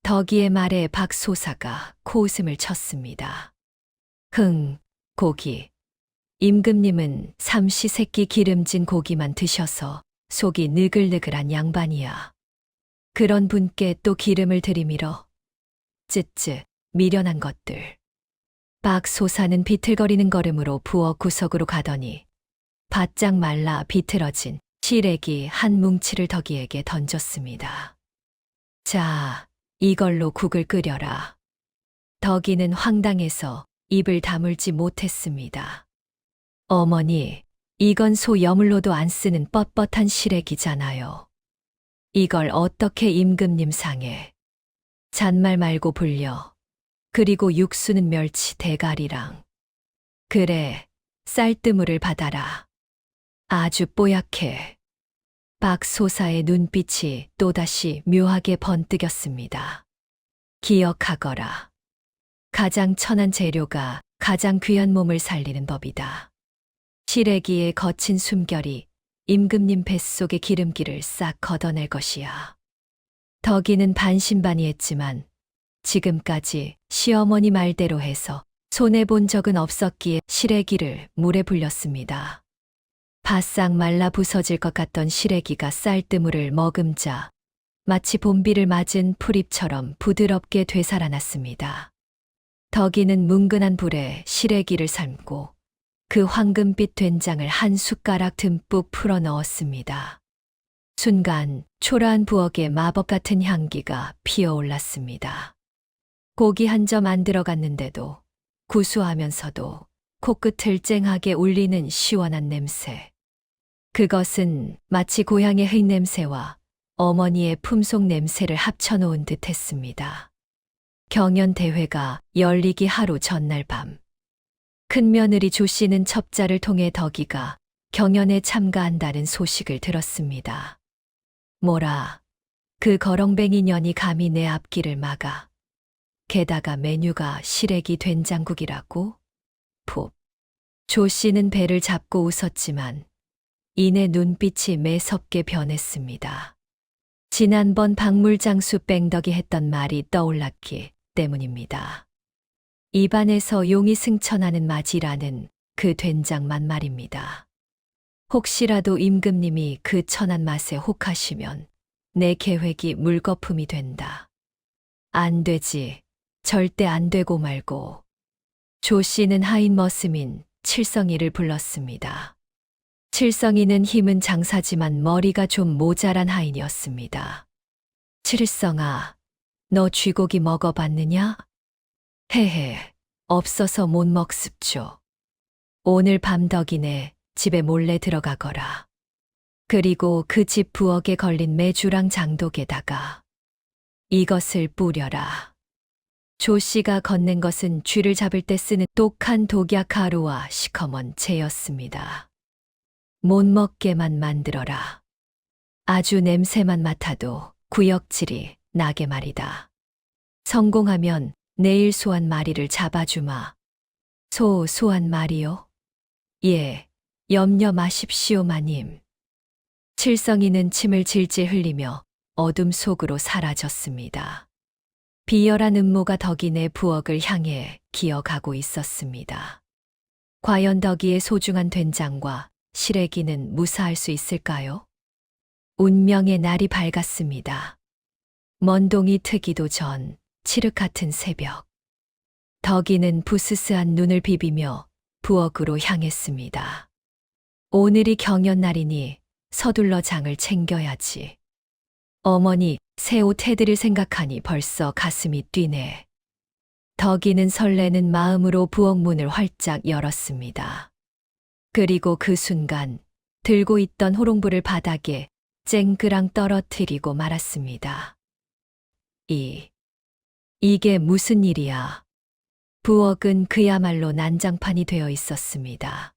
덕이의 말에 박소사가 코웃음을 쳤습니다. 고기. 임금님은 삼시세끼 기름진 고기만 드셔서 속이 느글느글한 양반이야. 그런 분께 또 기름을 들이밀어. 쯧쯧, 미련한 것들. 박소사는 비틀거리는 걸음으로 부엌 구석으로 가더니 바짝 말라 비틀어진 시래기 한 뭉치를 덕이에게 던졌습니다. 자, 이걸로 국을 끓여라. 덕이는 황당해서 입을 다물지 못했습니다. 어머니, 이건 소 여물로도 안 쓰는 뻣뻣한 시래기잖아요. 이걸 어떻게 임금님 상에. 잔말 말고 불려. 그리고 육수는 멸치 대가리랑. 그래, 쌀뜨물을 받아라. 아주 뽀얗게. 박소사의 눈빛이 또다시 묘하게 번뜩였습니다. 기억하거라. 가장 천한 재료가 가장 귀한 몸을 살리는 법이다. 시래기의 거친 숨결이 임금님 뱃속의 기름기를 싹 걷어낼 것이야. 덕이는 반신반의했지만 지금까지 시어머니 말대로 해서 손해본 적은 없었기에 시래기를 물에 불렸습니다. 바싹 말라 부서질 것 같던 시래기가 쌀뜨물을 머금자 마치 봄비를 맞은 풀잎처럼 부드럽게 되살아났습니다. 덕이는 뭉근한 불에 시래기를 삶고 그 황금빛 된장을 한 숟가락 듬뿍 풀어 넣었습니다. 순간 초라한 부엌에 마법 같은 향기가 피어올랐습니다. 고기 한 점 안 들어갔는데도 구수하면서도 코끝을 쨍하게 울리는 시원한 냄새. 그것은 마치 고향의 흙냄새와 어머니의 품속 냄새를 합쳐놓은 듯 했습니다. 경연대회가 열리기 하루 전날 밤. 큰며느리 조 씨는 첩자를 통해 덕이가 경연에 참가한다는 소식을 들었습니다. 뭐라, 그 거렁뱅이 년이 감히 내 앞길을 막아. 게다가 메뉴가 시래기 된장국이라고? 푹. 조 씨는 배를 잡고 웃었지만 이내 눈빛이 매섭게 변했습니다. 지난번 박물장수 뺑덕이 했던 말이 떠올랐기 때문입니다. 입안에서 용이 승천하는 맛이라는 그 된장만 말입니다. 혹시라도 임금님이 그 천한 맛에 혹하시면 내 계획이 물거품이 된다. 안 되지. 절대 안 되고 말고. 조 씨는 하인 머스민 칠성이를 불렀습니다. 칠성이는 힘은 장사지만 머리가 좀 모자란 하인이었습니다. 칠성아, 너 쥐고기 먹어봤느냐? 헤헤, 없어서 못 먹습죠. 오늘 밤 덕이네 집에 몰래 들어가거라. 그리고 그 집 부엌에 걸린 메주랑 장독에다가 이것을 뿌려라. 조 씨가 건넨 것은 쥐를 잡을 때 쓰는 독한 독약 가루와 시커먼 재였습니다. 못 먹게만 만들어라. 아주 냄새만 맡아도 구역질이 나게 말이다. 성공하면 내일 소한 마리를 잡아주마. 소한 마리요? 예, 염려 마십시오 마님. 칠성이는 침을 질질 흘리며 어둠 속으로 사라졌습니다. 비열한 음모가 덕인의 부엌을 향해 기어가고 있었습니다. 과연 덕이의 소중한 된장과 시래기는 무사할 수 있을까요? 운명의 날이 밝았습니다. 먼동이 트기도 전 칠흑 같은 새벽. 덕이는 부스스한 눈을 비비며 부엌으로 향했습니다. 오늘이 경연날이니 서둘러 장을 챙겨야지. 어머니, 새 옷 해드릴 생각하니 벌써 가슴이 뛰네. 덕이는 설레는 마음으로 부엌 문을 활짝 열었습니다. 그리고 그 순간 들고 있던 호롱불을 바닥에 쨍그랑 떨어뜨리고 말았습니다. 이게 무슨 일이야? 부엌은 그야말로 난장판이 되어 있었습니다.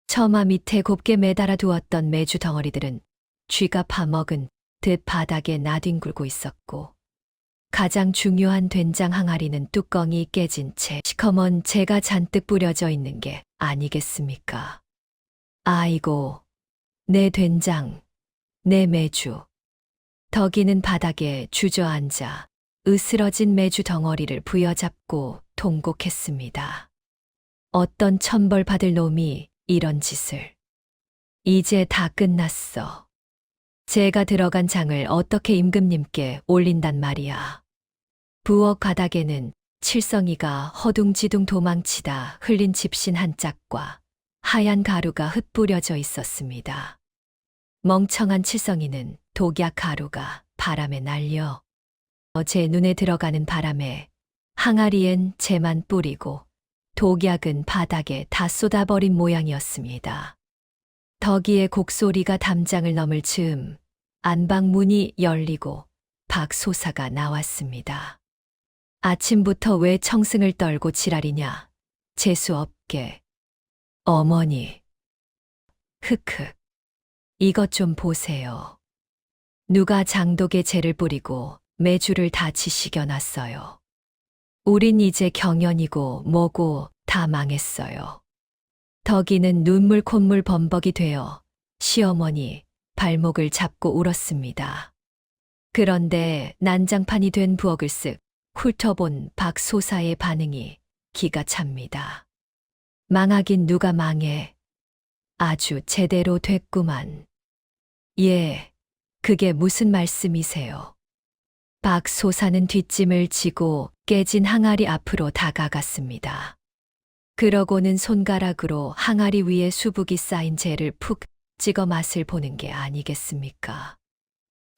처마 밑에 곱게 매달아 두었던 메주 덩어리들은 쥐가 파먹은 듯 바닥에 나뒹굴고 있었고, 가장 중요한 된장 항아리는 뚜껑이 깨진 채 시커먼 재가 잔뜩 뿌려져 있는 게 아니겠습니까? 아이고, 내 된장, 내 메주. 덕이는 바닥에 주저앉아 으스러진 메주 덩어리를 부여잡고 통곡했습니다. 어떤 천벌 받을 놈이 이런 짓을. 이제 다 끝났어. 제가 들어간 장을 어떻게 임금님께 올린단 말이야. 부엌 바닥에는 칠성이가 허둥지둥 도망치다 흘린 집신 한 짝과 하얀 가루가 흩뿌려져 있었습니다. 멍청한 칠성이는 독약 가루가 바람에 날려 제 눈에 들어가는 바람에 항아리엔 재만 뿌리고 독약은 바닥에 다 쏟아버린 모양이었습니다. 덕이의 곡소리가 담장을 넘을 즈음 안방 문이 열리고 박소사가 나왔습니다. 아침부터 왜 청승을 떨고 지랄이냐? 재수없게. 어머니. 흑흑. 이것 좀 보세요. 누가 장독에 재를 뿌리고 메주를 다 지식여놨어요. 우린 이제 경연이고 뭐고 다 망했어요. 덕이는 눈물 콧물 범벅이 되어 시어머니 발목을 잡고 울었습니다. 그런데 난장판이 된 부엌을 쓱 훑어본 박소사의 반응이 기가 찹니다. 망하긴 누가 망해. 아주 제대로 됐구만. 예, 그게 무슨 말씀이세요? 박소사는 뒷짐을 지고 깨진 항아리 앞으로 다가갔습니다. 그러고는 손가락으로 항아리 위에 수북이 쌓인 재를 푹 찍어 맛을 보는 게 아니겠습니까?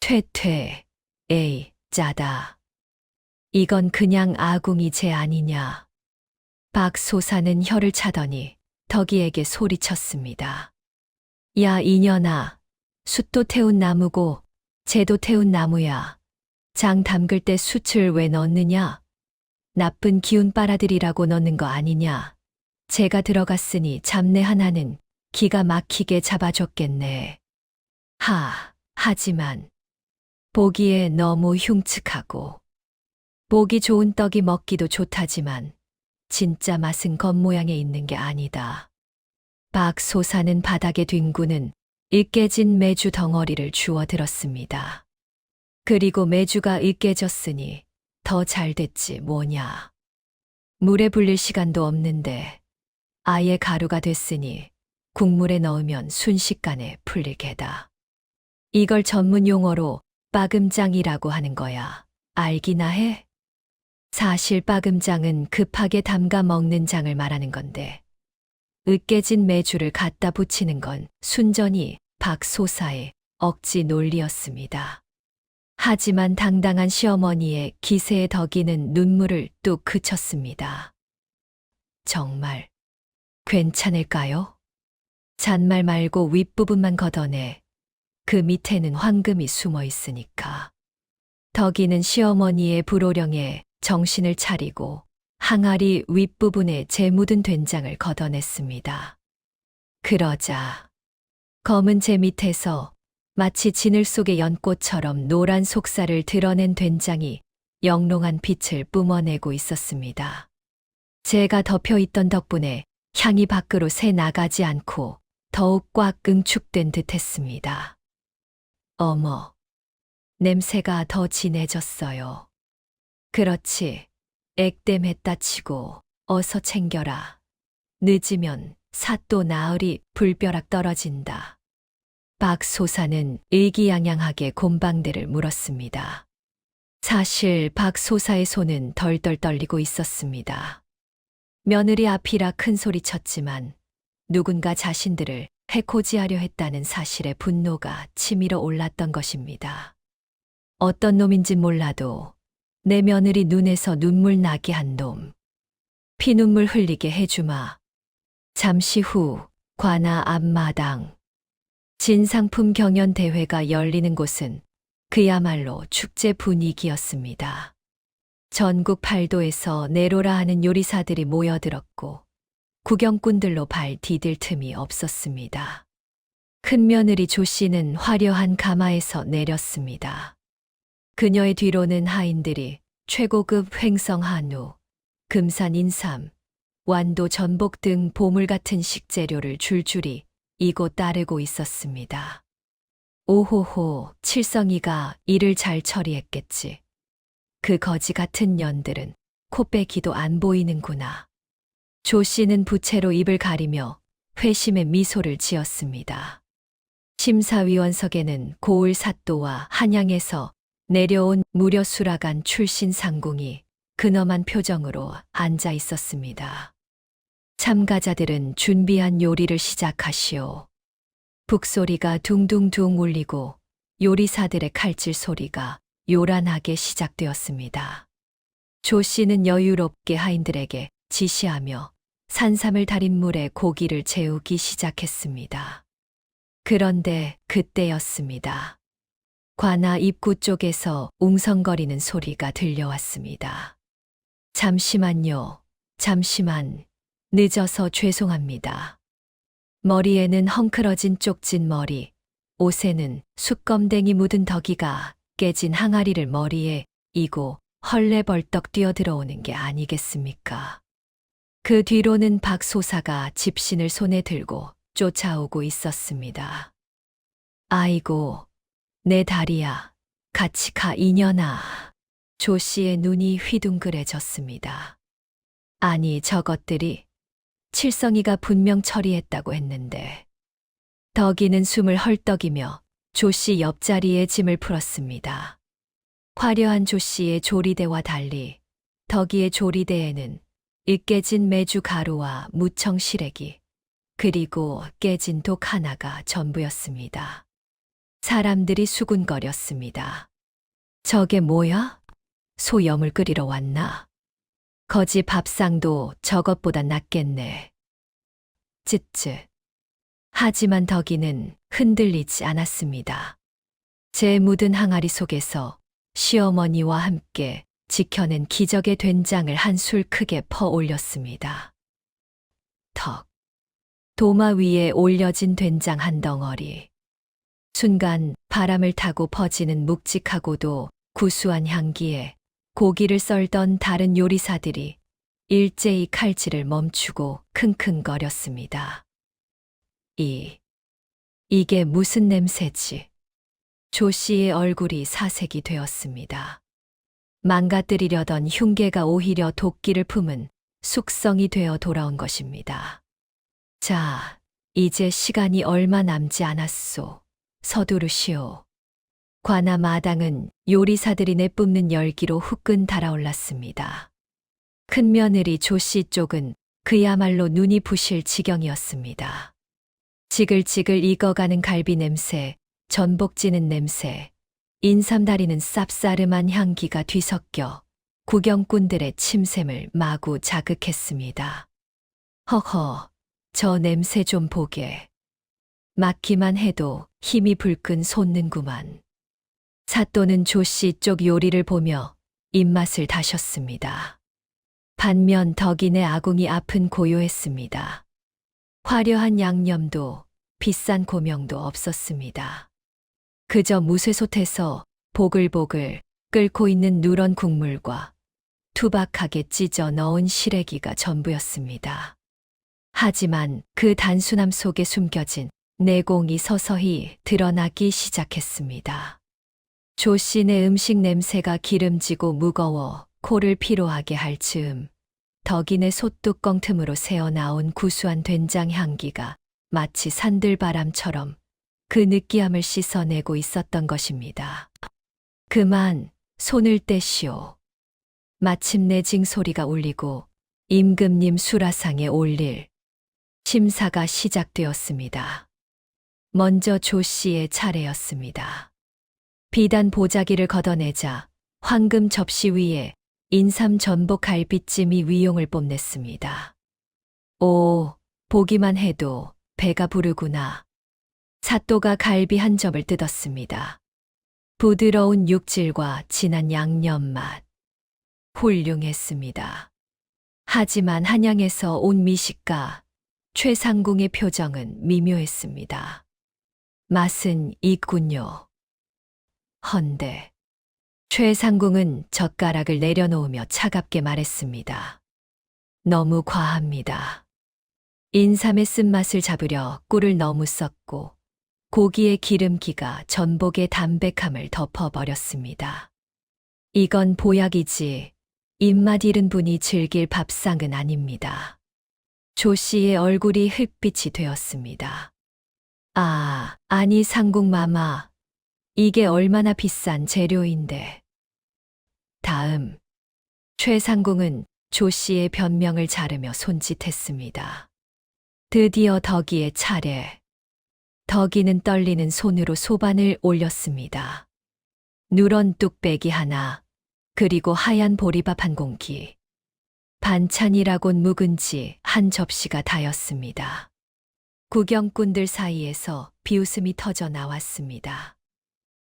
퇴퇴, 에이, 짜다. 이건 그냥 아궁이 재 아니냐. 박소사는 혀를 차더니 덕이에게 소리쳤습니다. 야, 이년아. 숯도 태운 나무고 재도 태운 나무야. 장 담글 때 숯을 왜 넣느냐? 나쁜 기운 빨아들이라고 넣는 거 아니냐? 재가 들어갔으니 잡내 하나는 기가 막히게 잡아줬겠네. 하지만 보기에 너무 흉측하고 보기 좋은 떡이 먹기도 좋다지만 진짜 맛은 겉모양에 있는 게 아니다. 박소사는 바닥에 뒹구는 으깨진 메주 덩어리를 주워 들었습니다. 그리고 메주가 으깨졌으니 더 잘 됐지 뭐냐. 물에 불릴 시간도 없는데 아예 가루가 됐으니 국물에 넣으면 순식간에 풀릴 게다. 이걸 전문 용어로 빠금장이라고 하는 거야. 알기나 해? 사실 빠금장은 급하게 담가 먹는 장을 말하는 건데 으깨진 메주를 갖다 붙이는 건 순전히 박소사의 억지 논리였습니다. 하지만 당당한 시어머니의 기세에 덕이는 눈물을 뚝 그쳤습니다. 정말 괜찮을까요? 잔말 말고 윗부분만 걷어내. 그 밑에는 황금이 숨어 있으니까. 덕이는 시어머니의 불호령에 정신을 차리고 항아리 윗부분에 재 묻은 된장을 걷어냈습니다. 그러자 검은 재 밑에서 마치 진을 속의 연꽃처럼 노란 속살을 드러낸 된장이 영롱한 빛을 뿜어내고 있었습니다. 재가 덮여있던 덕분에 향이 밖으로 새 나가지 않고 더욱 꽉 응축된 듯했습니다. 어머, 냄새가 더 진해졌어요. 그렇지, 액땜했다 치고 어서 챙겨라. 늦으면 삿도 나으리 불벼락 떨어진다. 박소사는 의기양양하게 곰방대를 물었습니다. 사실 박소사의 손은 덜덜 떨리고 있었습니다. 며느리 앞이라 큰 소리 쳤지만 누군가 자신들을 해코지하려 했다는 사실에 분노가 치밀어 올랐던 것입니다. 어떤 놈인진 몰라도 내 며느리 눈에서 눈물 나게 한 놈. 피눈물 흘리게 해주마. 잠시 후 관아 앞마당. 진상품 경연 대회가 열리는 곳은 그야말로 축제 분위기였습니다. 전국 팔도에서 내로라 하는 요리사들이 모여들었고 구경꾼들로 발 디딜 틈이 없었습니다. 큰며느리 조 씨는 화려한 가마에서 내렸습니다. 그녀의 뒤로는 하인들이 최고급 횡성 한우, 금산 인삼, 완도 전복 등 보물 같은 식재료를 줄줄이 이곳 따르고 있었습니다. 오호호, 칠성이가 일을 잘 처리했겠지. 그 거지 같은 년들은 코빼기도 안 보이는구나. 조 씨는 부채로 입을 가리며 회심의 미소를 지었습니다. 심사위원석에는 고을 사또와 한양에서 내려온 무려 수라간 출신 상궁이 근엄한 표정으로 앉아 있었습니다. 참가자들은 준비한 요리를 시작하시오. 북소리가 둥둥둥 울리고 요리사들의 칼질 소리가 요란하게 시작되었습니다. 조 씨는 여유롭게 하인들에게 지시하며 산삼을 달인 물에 고기를 재우기 시작했습니다. 그런데 그때였습니다. 관아 입구 쪽에서 웅성거리는 소리가 들려왔습니다. 잠시만요. 잠시만. 늦어서 죄송합니다. 머리에는 헝클어진 쪽진 머리, 옷에는 숯검댕이 묻은 덕이가 깨진 항아리를 머리에 이고 헐레벌떡 뛰어들어오는 게 아니겠습니까? 그 뒤로는 박소사가 집신을 손에 들고 쫓아오고 있었습니다. 아이고, 내 다리야. 같이 가 이년아. 조 씨의 눈이 휘둥그레졌습니다. 아니 저것들이 칠성이가 분명 처리했다고 했는데. 덕이는 숨을 헐떡이며 조 씨 옆자리에 짐을 풀었습니다. 화려한 조 씨의 조리대와 달리 덕이의 조리대에는 으깨진 메주 가루와 무청 시래기, 그리고 깨진 독 하나가 전부였습니다. 사람들이 수군거렸습니다. 저게 뭐야? 소염을 끓이러 왔나? 거지 밥상도 저것보다 낫겠네. 쯧쯧. 하지만 덕이는 흔들리지 않았습니다. 제 묻은 항아리 속에서 시어머니와 함께 지켜낸 기적의 된장을 한 술 크게 퍼 올렸습니다. 턱. 도마 위에 올려진 된장 한 덩어리. 순간 바람을 타고 퍼지는 묵직하고도 구수한 향기에 고기를 썰던 다른 요리사들이 일제히 칼질을 멈추고 킁킁거렸습니다. 이게 무슨 냄새지? 조 씨의 얼굴이 사색이 되었습니다. 망가뜨리려던 흉계가 오히려 도끼를 품은 숙성이 되어 돌아온 것입니다. 자, 이제 시간이 얼마 남지 않았소. 서두르시오. 관아 마당은 요리사들이 내뿜는 열기로 후끈 달아올랐습니다. 큰 며느리 조 씨 쪽은 그야말로 눈이 부실 지경이었습니다. 지글지글 익어가는 갈비 냄새, 전복 찌는 냄새, 인삼 다리는 쌉싸름한 향기가 뒤섞여 구경꾼들의 침샘을 마구 자극했습니다. 허허, 저 냄새 좀 보게. 맡기만 해도 힘이 불끈 솟는구만. 사또는 조 씨 쪽 요리를 보며 입맛을 다셨습니다. 반면 덕인의 아궁이 앞은 고요했습니다. 화려한 양념도 비싼 고명도 없었습니다. 그저 무쇠솥에서 보글보글 끓고 있는 누런 국물과 투박하게 찢어 넣은 시래기가 전부였습니다. 하지만 그 단순함 속에 숨겨진 내공이 서서히 드러나기 시작했습니다. 조 씨네 음식 냄새가 기름지고 무거워 코를 피로하게 할 즈음, 덕인의 솥뚜껑 틈으로 새어나온 구수한 된장 향기가 마치 산들바람처럼 그 느끼함을 씻어내고 있었던 것입니다. 그만 손을 떼시오. 마침내 징소리가 울리고 임금님 수라상에 올릴 심사가 시작되었습니다. 먼저 조 씨의 차례였습니다. 비단 보자기를 걷어내자 황금 접시 위에 인삼 전복 갈비찜이 위용을 뽐냈습니다. 오, 보기만 해도 배가 부르구나. 사또가 갈비 한 접을 뜯었습니다. 부드러운 육질과 진한 양념 맛. 훌륭했습니다. 하지만 한양에서 온 미식가 최상궁의 표정은 미묘했습니다. 맛은 있군요. 헌데 최상궁은 젓가락을 내려놓으며 차갑게 말했습니다. 너무 과합니다. 인삼의 쓴맛을 잡으려 꿀을 너무 썼고 고기의 기름기가 전복의 담백함을 덮어버렸습니다. 이건 보약이지 입맛 잃은 분이 즐길 밥상은 아닙니다. 조 씨의 얼굴이 흙빛이 되었습니다. 아니 상궁마마, 이게 얼마나 비싼 재료인데. 다음, 최상궁은 조 씨의 변명을 자르며 손짓했습니다. 드디어 덕이의 차례. 덕이는 떨리는 손으로 소반을 올렸습니다. 누런 뚝배기 하나, 그리고 하얀 보리밥 한 공기. 반찬이라곤 묵은지 한 접시가 다였습니다. 구경꾼들 사이에서 비웃음이 터져 나왔습니다.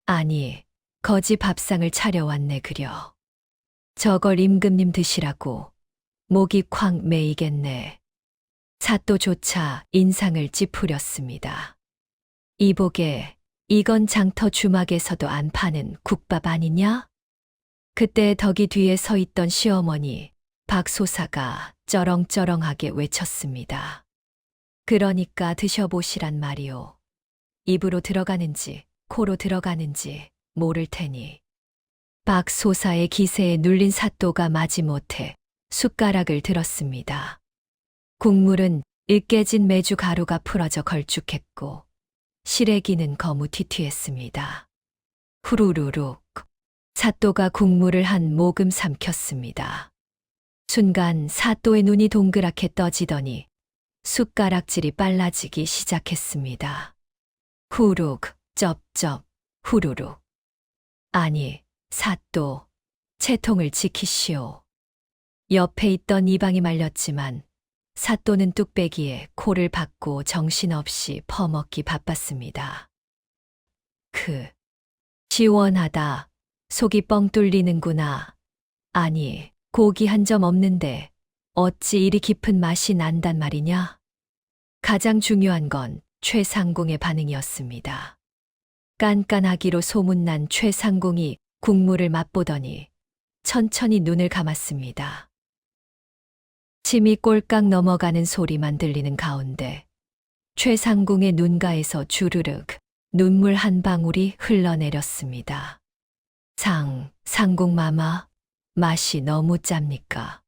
아니, 거지 밥상을 차려왔네 그려. 저걸 임금님 드시라고 목이 콱 메이겠네. 사또조차 인상을 찌푸렸습니다. 이보게, 이건 장터 주막에서도 안 파는 국밥 아니냐? 그때 덕이 뒤에 서 있던 시어머니 박소사가 쩌렁쩌렁하게 외쳤습니다. 그러니까 드셔보시란 말이오. 입으로 들어가는지 코로 들어가는지 모를 테니. 박소사의 기세에 눌린 사또가 마지못해 숟가락을 들었습니다. 국물은 으깨진 메주 가루가 풀어져 걸쭉했고 시래기는 거무튀튀했습니다. 후루루룩 사또가 국물을 한 모금 삼켰습니다. 순간 사또의 눈이 동그랗게 떠지더니 숟가락질이 빨라지기 시작했습니다. 후룩, 쩝쩝, 후루룩. 아니, 사또, 채통을 지키시오. 옆에 있던 이방이 말렸지만 사또는 뚝배기에 코를 박고 정신없이 퍼먹기 바빴습니다. 시원하다. 속이 뻥 뚫리는구나. 아니, 고기 한 점 없는데 어찌 이리 깊은 맛이 난단 말이냐? 가장 중요한 건 최상공의 반응이었습니다. 깐깐하기로 소문난 최상공이 국물을 맛보더니 천천히 눈을 감았습니다. 침이 꼴깍 넘어가는 소리만 들리는 가운데 최상공의 눈가에서 주르륵 눈물 한 방울이 흘러내렸습니다. 상공마마, 맛이 너무 짭니까?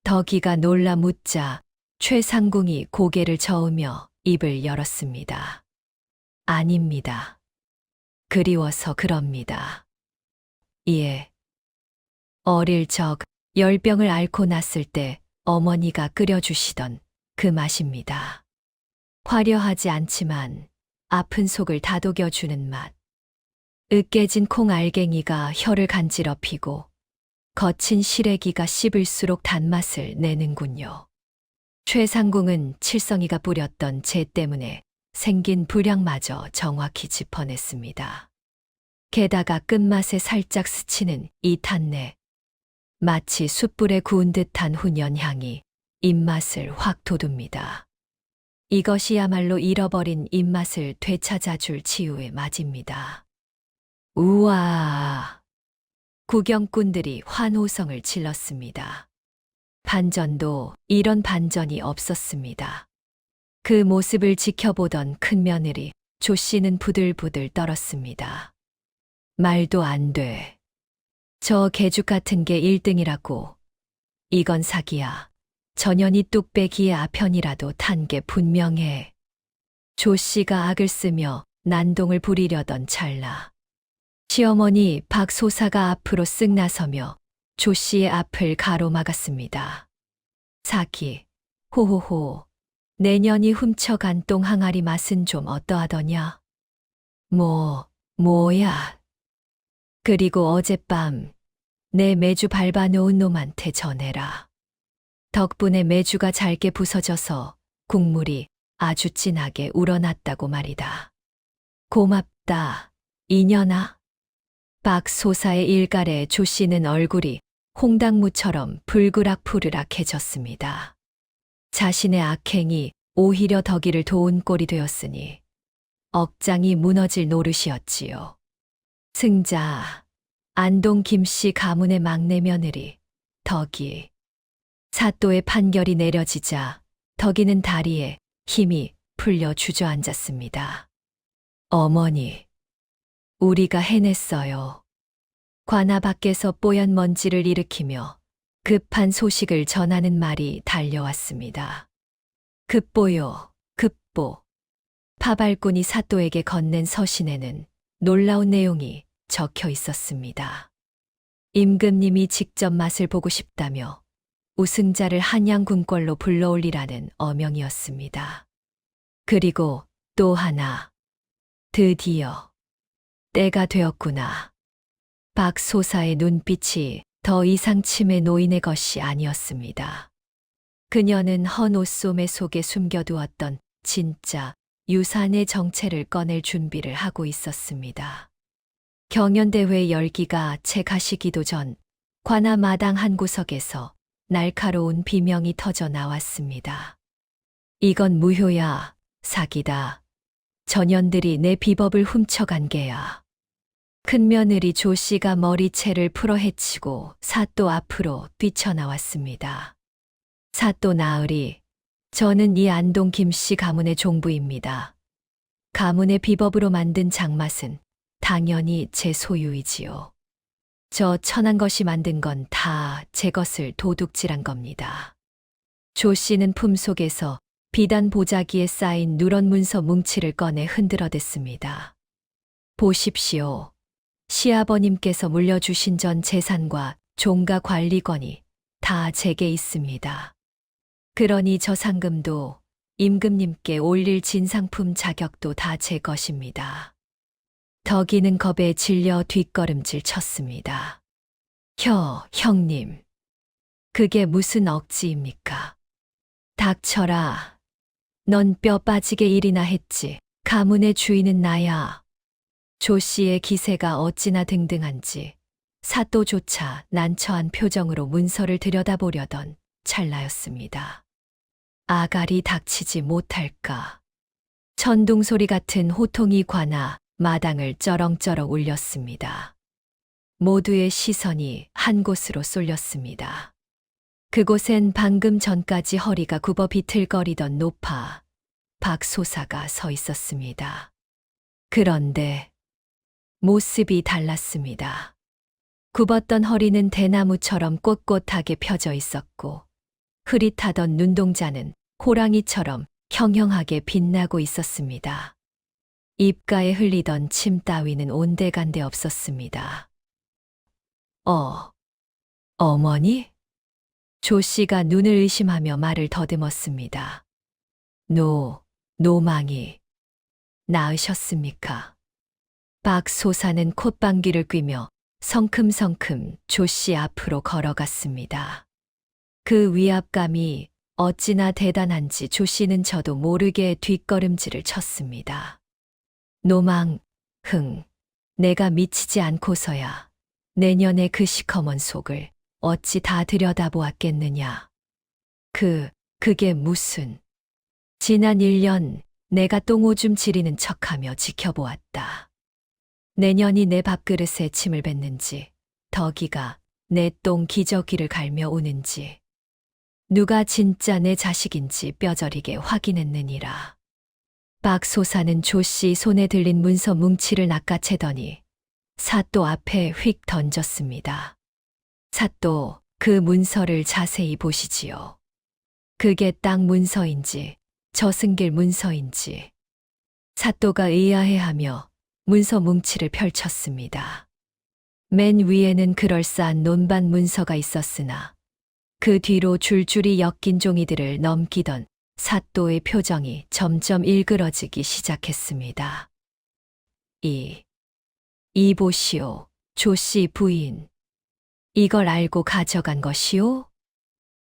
덕이가 놀라 묻자 최상공이 고개를 저으며 입을 열었습니다. 아닙니다. 그리워서 그럽니다. 예. 어릴 적 열병을 앓고 났을 때 어머니가 끓여주시던 그 맛입니다. 화려하지 않지만 아픈 속을 다독여주는 맛. 으깨진 콩 알갱이가 혀를 간지럽히고 거친 시래기가 씹을수록 단맛을 내는군요. 최상공은 칠성이가 뿌렸던 재 때문에 생긴 불량마저 정확히 짚어냈습니다. 게다가 끝맛에 살짝 스치는 이 탄내. 마치 숯불에 구운 듯한 훈연향이 입맛을 확 돋웁니다. 이것이야말로 잃어버린 입맛을 되찾아줄 치유의 맛입니다. 우와! 구경꾼들이 환호성을 질렀습니다. 반전도 이런 반전이 없었습니다. 그 모습을 지켜보던 큰며느리 조 씨는 부들부들 떨었습니다. 말도 안 돼. 저 개죽 같은 게 1등이라고. 이건 사기야. 전현이 뚝배기의 아편이라도 탄 게 분명해. 조 씨가 악을 쓰며 난동을 부리려던 찰나. 시어머니 박 소사가 앞으로 쓱 나서며 조 씨의 앞을 가로막았습니다. 사기, 호호호, 내년이 훔쳐간 똥 항아리 맛은 좀 어떠하더냐? 뭐야. 그리고 어젯밤 내 메주 밟아놓은 놈한테 전해라. 덕분에 메주가 잘게 부서져서 국물이 아주 진하게 우러났다고 말이다. 고맙다, 이년아. 박 소사의 일갈에 조 씨는 얼굴이 홍당무처럼 불그락푸르락해졌습니다. 자신의 악행이 오히려 덕이를 도운 꼴이 되었으니 억장이 무너질 노릇이었지요. 승자, 안동 김씨 가문의 막내 며느리, 덕이. 사또의 판결이 내려지자 덕이는 다리에 힘이 풀려 주저앉았습니다. 어머니, 우리가 해냈어요. 관아 밖에서 뽀얀 먼지를 일으키며 급한 소식을 전하는 말이 달려왔습니다. 급보요, 급보. 파발꾼이 사또에게 건넨 서신에는 놀라운 내용이 적혀 있었습니다. 임금님이 직접 맛을 보고 싶다며 우승자를 한양군꼴로 불러올리라는 어명이었습니다. 그리고 또 하나. 드디어 때가 되었구나. 박 소사의 눈빛이 더 이상 치매 노인의 것이 아니었습니다. 그녀는 헌 옷소매 속에 숨겨두었던 진짜 유산의 정체를 꺼낼 준비를 하고 있었습니다. 경연대회 열기가 채 가시기도 전 관아 마당 한 구석에서 날카로운 비명이 터져 나왔습니다. 이건 무효야, 사기다. 전현들이 내 비법을 훔쳐간 게야. 큰며느리 조 씨가 머리채를 풀어헤치고 사또 앞으로 뛰쳐나왔습니다. 사또 나으리, 저는 이 안동 김씨 가문의 종부입니다. 가문의 비법으로 만든 장맛은 당연히 제 소유이지요. 저 천한 것이 만든 건 다 제 것을 도둑질한 겁니다. 조 씨는 품속에서 비단 보자기에 쌓인 누런 문서 뭉치를 꺼내 흔들어댔습니다. 보십시오. 시아버님께서 물려주신 전 재산과 종가 관리권이 다 제게 있습니다. 그러니 저 상금도 임금님께 올릴 진상품 자격도 다 제 것입니다. 덕이는 겁에 질려 뒷걸음질 쳤습니다. 형님. 그게 무슨 억지입니까? 닥쳐라. 넌 뼈 빠지게 일이나 했지. 가문의 주인은 나야. 조 씨의 기세가 어찌나 등등한지 사또조차 난처한 표정으로 문서를 들여다보려던 찰나였습니다. 아가리 닥치지 못할까. 천둥소리 같은 호통이 관아 마당을 쩌렁쩌렁 울렸습니다. 모두의 시선이 한 곳으로 쏠렸습니다. 그곳엔 방금 전까지 허리가 굽어 비틀거리던 노파 박소사가 서 있었습니다. 그런데 모습이 달랐습니다. 굽었던 허리는 대나무처럼 꼿꼿하게 펴져 있었고 흐릿하던 눈동자는 호랑이처럼 형형하게 빛나고 있었습니다. 입가에 흘리던 침 따위는 온데간데 없었습니다. 어머니? 조 씨가 눈을 의심하며 말을 더듬었습니다. 노망이 나으셨습니까? 박소사는 콧방귀를 뀌며 성큼성큼 조 씨 앞으로 걸어갔습니다. 그 위압감이 어찌나 대단한지 조 씨는 저도 모르게 뒷걸음질을 쳤습니다. 노망, 내가 미치지 않고서야 내년에 그 시커먼 속을 어찌 다 들여다보았겠느냐. 그게 무슨. 지난 1년 내가 똥오줌 지리는 척하며 지켜보았다. 내년이 내 밥그릇에 침을 뱉는지, 덕이가 내 똥 기저귀를 갈며 우는지, 누가 진짜 내 자식인지 뼈저리게 확인했느니라. 박소사는 조 씨 손에 들린 문서 뭉치를 낚아채더니 사또 앞에 휙 던졌습니다. 사또, 그 문서를 자세히 보시지요. 그게 딱 문서인지 저승길 문서인지. 사또가 의아해하며 문서 뭉치를 펼쳤습니다. 맨 위에는 그럴싸한 논반 문서가 있었으나 그 뒤로 줄줄이 엮인 종이들을 넘기던 사또의 표정이 점점 일그러지기 시작했습니다. 이 보시오, 조 씨 부인. 이걸 알고 가져간 것이오?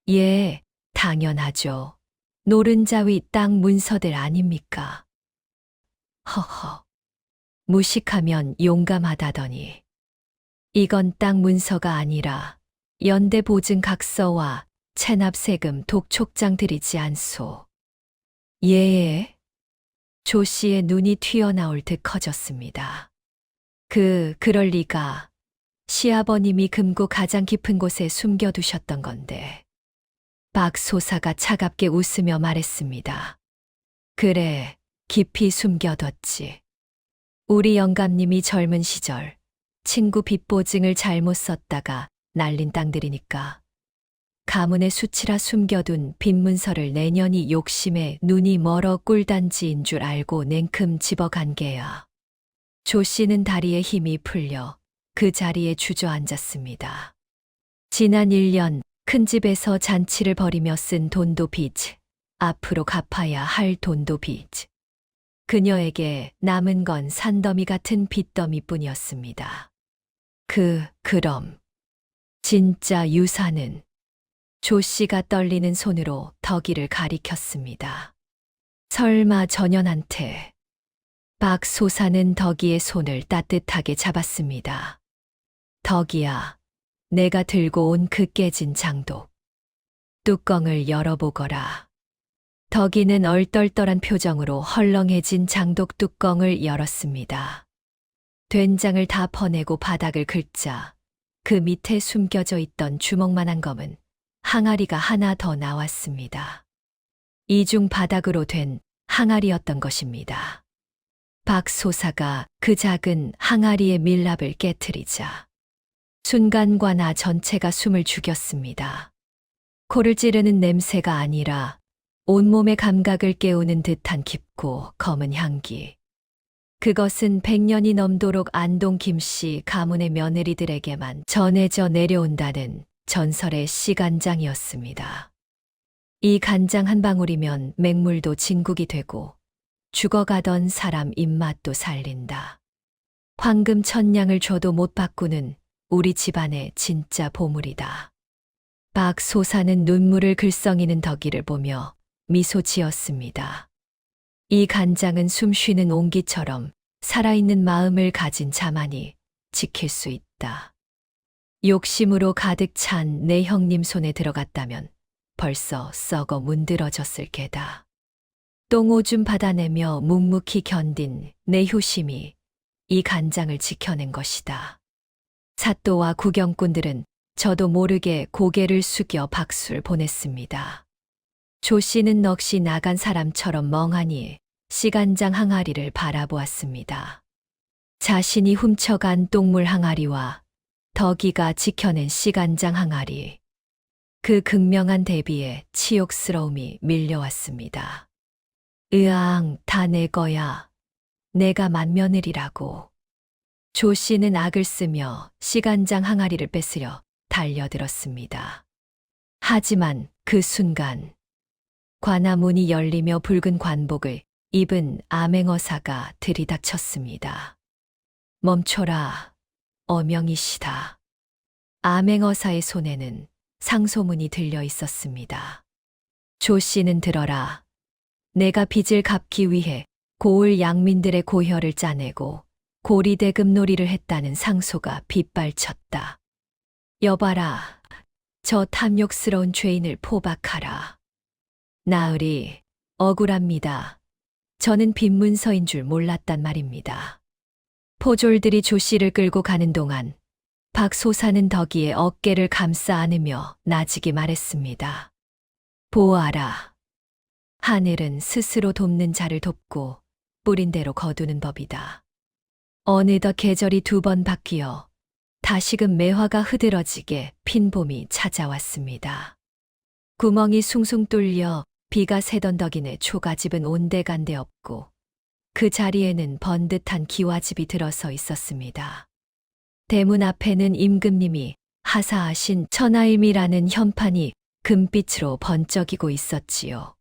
예, 당연하죠. 노른자위 땅 문서들 아닙니까? 허허. 무식하면 용감하다더니. 이건 땅 문서가 아니라 연대보증각서와 체납세금 독촉장들이지 않소. 예. 조 씨의 눈이 튀어나올 듯 커졌습니다. 그럴 리가. 시아버님이 금고 가장 깊은 곳에 숨겨두셨던 건데. 박소사가 차갑게 웃으며 말했습니다. 그래, 깊이 숨겨뒀지. 우리 영감님이 젊은 시절 친구 빚보증을 잘못 썼다가 날린 땅들이니까. 가문의 수치라 숨겨둔 빚문서를 내년이 욕심에 눈이 멀어 꿀단지인 줄 알고 냉큼 집어간 게야. 조 씨는 다리에 힘이 풀려 그 자리에 주저앉았습니다. 지난 1년 큰 집에서 잔치를 벌이며 쓴 돈도 빚, 앞으로 갚아야 할 돈도 빚. 그녀에게 남은 건 산더미 같은 빚더미뿐이었습니다. 그럼 진짜 유산은? 조 씨가 떨리는 손으로 덕이를 가리켰습니다. 설마 전현한테. 박소사는 덕이의 손을 따뜻하게 잡았습니다. 덕이야, 내가 들고 온 그 깨진 장독. 뚜껑을 열어보거라. 덕이는 얼떨떨한 표정으로 헐렁해진 장독 뚜껑을 열었습니다. 된장을 다 퍼내고 바닥을 긁자 그 밑에 숨겨져 있던 주먹만한 검은 항아리가 하나 더 나왔습니다. 이중 바닥으로 된 항아리였던 것입니다. 박소사가 그 작은 항아리의 밀랍을 깨트리자 순간과나 전체가 숨을 죽였습니다. 코를 찌르는 냄새가 아니라 온몸의 감각을 깨우는 듯한 깊고 검은 향기. 그것은 100년이 넘도록 안동 김씨 가문의 며느리들에게만 전해져 내려온다는 전설의 씨간장이었습니다. 이 간장 한 방울이면 맹물도 진국이 되고 죽어가던 사람 입맛도 살린다. 황금 천냥을 줘도 못 바꾸는 우리 집안의 진짜 보물이다. 박 소사는 눈물을 글썽이는 덕이를 보며 미소 지었습니다. 이 간장은 숨쉬는 온기처럼 살아있는 마음을 가진 자만이 지킬 수 있다. 욕심으로 가득 찬 내 형님 손에 들어갔다면 벌써 썩어 문드러졌을 게다. 똥오줌 받아내며 묵묵히 견딘 내 효심이 이 간장을 지켜낸 것이다. 사또와 구경꾼들은 저도 모르게 고개를 숙여 박수를 보냈습니다. 조 씨는 넋이 나간 사람처럼 멍하니 씨간장 항아리를 바라보았습니다. 자신이 훔쳐간 똥물 항아리와 덕이가 지켜낸 씨간장 항아리. 그 극명한 대비에 치욕스러움이 밀려왔습니다. 으앙, 다 내 거야. 내가 맏며느리라고. 조 씨는 악을 쓰며 씨간장 항아리를 뺏으려 달려들었습니다. 하지만 그 순간 관아문이 열리며 붉은 관복을 입은 암행어사가 들이닥쳤습니다. 멈춰라, 어명이시다. 암행어사의 손에는 상소문이 들려 있었습니다. 조 씨는 들어라. 내가 빚을 갚기 위해 고을 양민들의 고혈을 짜내고 고리대금놀이를 했다는 상소가 빗발쳤다. 여봐라, 저 탐욕스러운 죄인을 포박하라. 나으리, 억울합니다. 저는 빈문서인 줄 몰랐단 말입니다. 포졸들이 조 씨를 끌고 가는 동안 박 소사는 덕이의 어깨를 감싸 안으며 나지기 말했습니다. 보아라. 하늘은 스스로 돕는 자를 돕고 뿌린 대로 거두는 법이다. 어느덧 계절이 2번 바뀌어 다시금 매화가 흐드러지게 핀 봄이 찾아왔습니다. 구멍이 숭숭 뚫려 비가 새던 덕이네 초가집은 온데간데 없고 그 자리에는 번듯한 기와집이 들어서 있었습니다. 대문 앞에는 임금님이 하사하신 천하임이라는 현판이 금빛으로 번쩍이고 있었지요.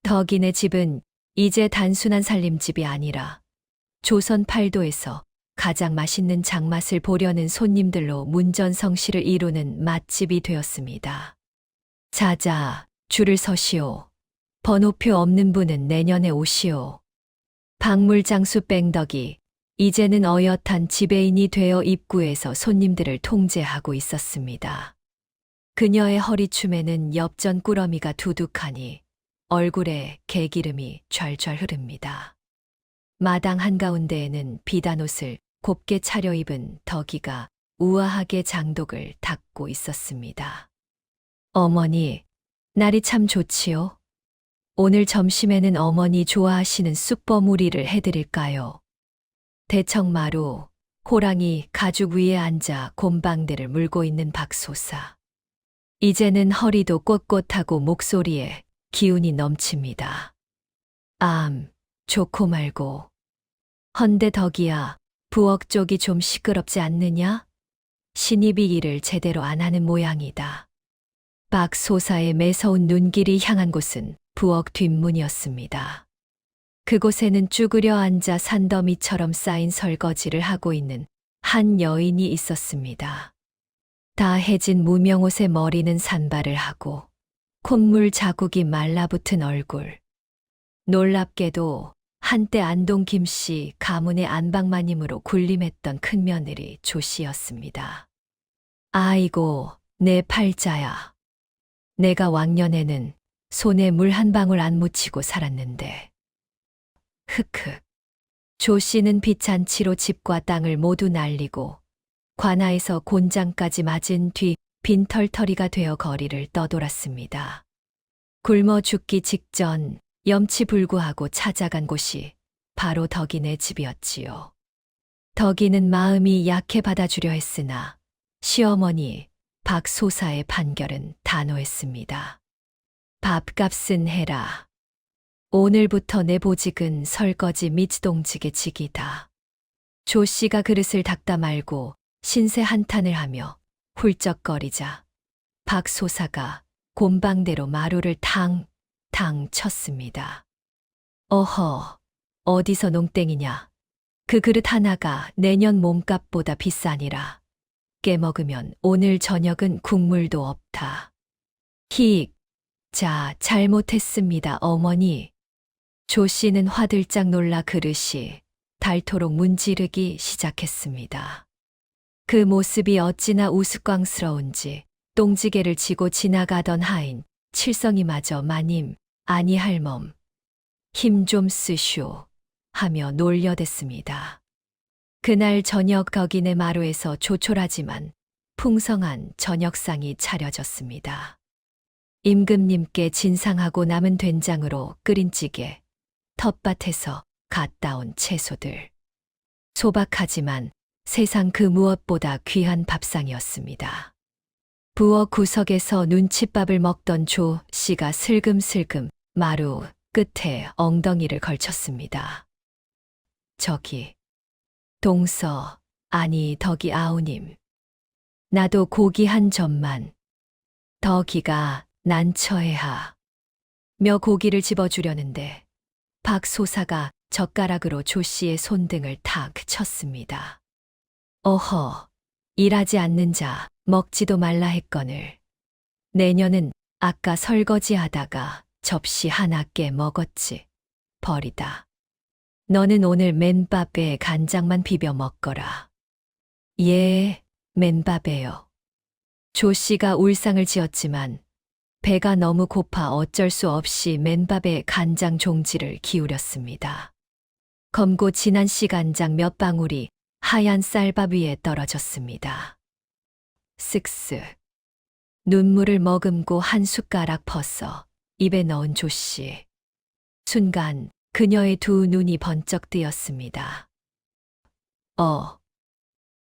덕이네 집은 이제 단순한 살림집이 아니라 조선 팔도에서 가장 맛있는 장맛을 보려는 손님들로 문전성시를 이루는 맛집이 되었습니다. 자자, 줄을 서시오. 번호표 없는 분은 내년에 오시오. 박물장수 뺑덕이 이제는 어엿한 지배인이 되어 입구에서 손님들을 통제하고 있었습니다. 그녀의 허리춤에는 엽전 꾸러미가 두둑하니 얼굴에 개기름이 좔좔 흐릅니다. 마당 한가운데에는 비단옷을 곱게 차려입은 덕이가 우아하게 장독을 닦고 있었습니다. 어머니, 날이 참 좋지요? 오늘 점심에는 어머니 좋아하시는 쑥버무리를 해드릴까요? 대청마루, 호랑이 가죽 위에 앉아 곰방대를 물고 있는 박소사. 이제는 허리도 꼿꼿하고 목소리에 기운이 넘칩니다. 좋고 말고. 헌데 덕이야, 부엌 쪽이 좀 시끄럽지 않느냐? 신입이 일을 제대로 안 하는 모양이다. 박소사의 매서운 눈길이 향한 곳은 부엌 뒷문이었습니다. 그곳에는 쭈그려 앉아 산더미처럼 쌓인 설거지를 하고 있는 한 여인이 있었습니다. 다 해진 무명옷에 머리는 산발을 하고 콧물 자국이 말라붙은 얼굴. 놀랍게도 한때 안동 김씨 가문의 안방마님으로 군림했던 큰며느리 조 씨였습니다. 아이고, 내 팔자야. 내가 왕년에는 손에 물 한 방울 안 묻히고 살았는데. 흑흑. 조 씨는 빚잔치로 집과 땅을 모두 날리고 관아에서 곤장까지 맞은 뒤 빈털터리가 되어 거리를 떠돌았습니다. 굶어 죽기 직전 염치불구하고 찾아간 곳이 바로 덕이네 집이었지요. 덕이는 마음이 약해 받아주려 했으나 시어머니 박소사의 판결은 단호했습니다. 밥값은 해라. 오늘부터 내 보직은 설거지 및 동직의 직이다. 조 씨가 그릇을 닦다 말고 신세 한탄을 하며 훌쩍거리자 박소사가 곰방대로 마루를 탕 쳤습니다. 어허, 어디서 농땡이냐. 그 그릇 하나가 내년 몸값보다 비싸니라. 깨먹으면 오늘 저녁은 국물도 없다. 킥. 자, 잘못했습니다, 어머니. 조 씨는 화들짝 놀라 그릇이 닳도록 문지르기 시작했습니다. 그 모습이 어찌나 우스꽝스러운지 똥지개를 치고 지나가던 하인, 칠성이마저 마님, 아니 할멈, 힘 좀 쓰쇼 하며 놀려댔습니다. 그날 저녁 덕인의 마루에서 조촐하지만 풍성한 저녁상이 차려졌습니다. 임금님께 진상하고 남은 된장으로 끓인 찌개, 텃밭에서 갓 따온 채소들. 소박하지만 세상 그 무엇보다 귀한 밥상이었습니다. 부엌 구석에서 눈칫밥을 먹던 조 씨가 슬금슬금 마루 끝에 엉덩이를 걸쳤습니다. 저기, 동서, 아니 덕이 아우님. 나도 고기 한 점만. 덕이가 난처해하. 며 고기를 집어주려는데 박 소사가 젓가락으로 조 씨의 손등을 탁 쳤습니다. 어허, 일하지 않는 자 먹지도 말라 했거늘. 내년은 아까 설거지하다가 접시 하나 깨 먹었지. 버리다. 너는 오늘 맨밥에 간장만 비벼 먹거라. 예, 맨밥에요. 조 씨가 울상을 지었지만 배가 너무 고파 어쩔 수 없이 맨밥에 간장 종지를 기울였습니다. 검고 진한 씨간장 몇 방울이 하얀 쌀밥 위에 떨어졌습니다. 쓱쓱. 눈물을 머금고 한 숟가락 벗어 입에 넣은 조 씨. 순간 그녀의 두 눈이 번쩍 뜨였습니다.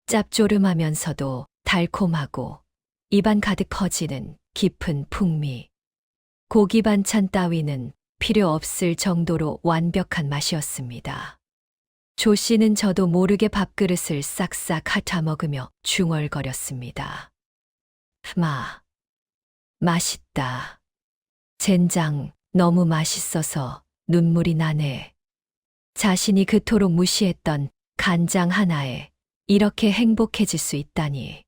짭조름하면서도 달콤하고 입안 가득 퍼지는 깊은 풍미. 고기 반찬 따위는 필요 없을 정도로 완벽한 맛이었습니다. 조 씨는 저도 모르게 밥그릇을 싹싹 핥아 먹으며 중얼거렸습니다. 맛있다. 젠장 너무 맛있어서 눈물이 나네. 자신이 그토록 무시했던 간장 하나에 이렇게 행복해질 수 있다니.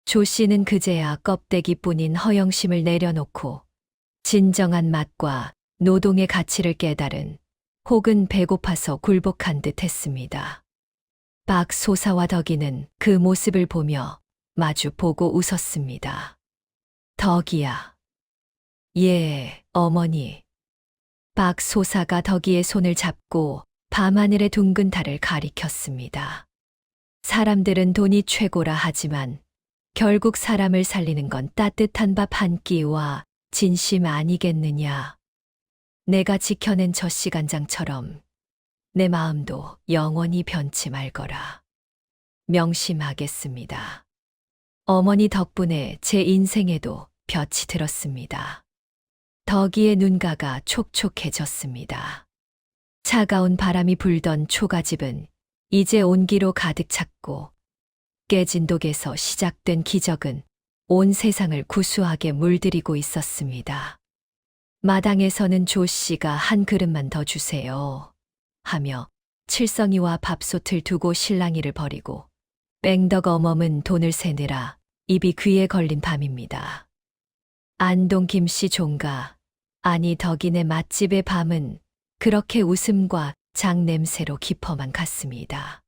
조 씨는 그제야 껍데기뿐인 허영심을 내려놓고 진정한 맛과 노동의 가치를 깨달은 혹은 배고파서 굴복한 듯 했습니다. 박 소사와 덕이는 그 모습을 보며 마주 보고 웃었습니다. 덕이야. 예, 어머니. 박 소사가 덕이의 손을 잡고 밤하늘의 둥근 달을 가리켰습니다. 사람들은 돈이 최고라 하지만 결국 사람을 살리는 건 따뜻한 밥 한 끼와 진심 아니겠느냐. 내가 지켜낸 저 씨간장처럼 내 마음도 영원히 변치 말거라. 명심하겠습니다. 어머니 덕분에 제 인생에도 볕이 들었습니다. 덕이의 눈가가 촉촉해졌습니다. 차가운 바람이 불던 초가집은 이제 온기로 가득 찼고 깨진 독에서 시작된 기적은 온 세상을 구수하게 물들이고 있었습니다. 마당에서는 조 씨가 한 그릇만 더 주세요 하며 칠성이와 밥솥을 두고 실랑이를 벌이고 뺑덕 어멈은 돈을 세느라 입이 귀에 걸린 밤입니다. 안동 김씨 종가, 아니 덕인의 맛집의 밤은 그렇게 웃음과 장 냄새로 깊어만 갔습니다.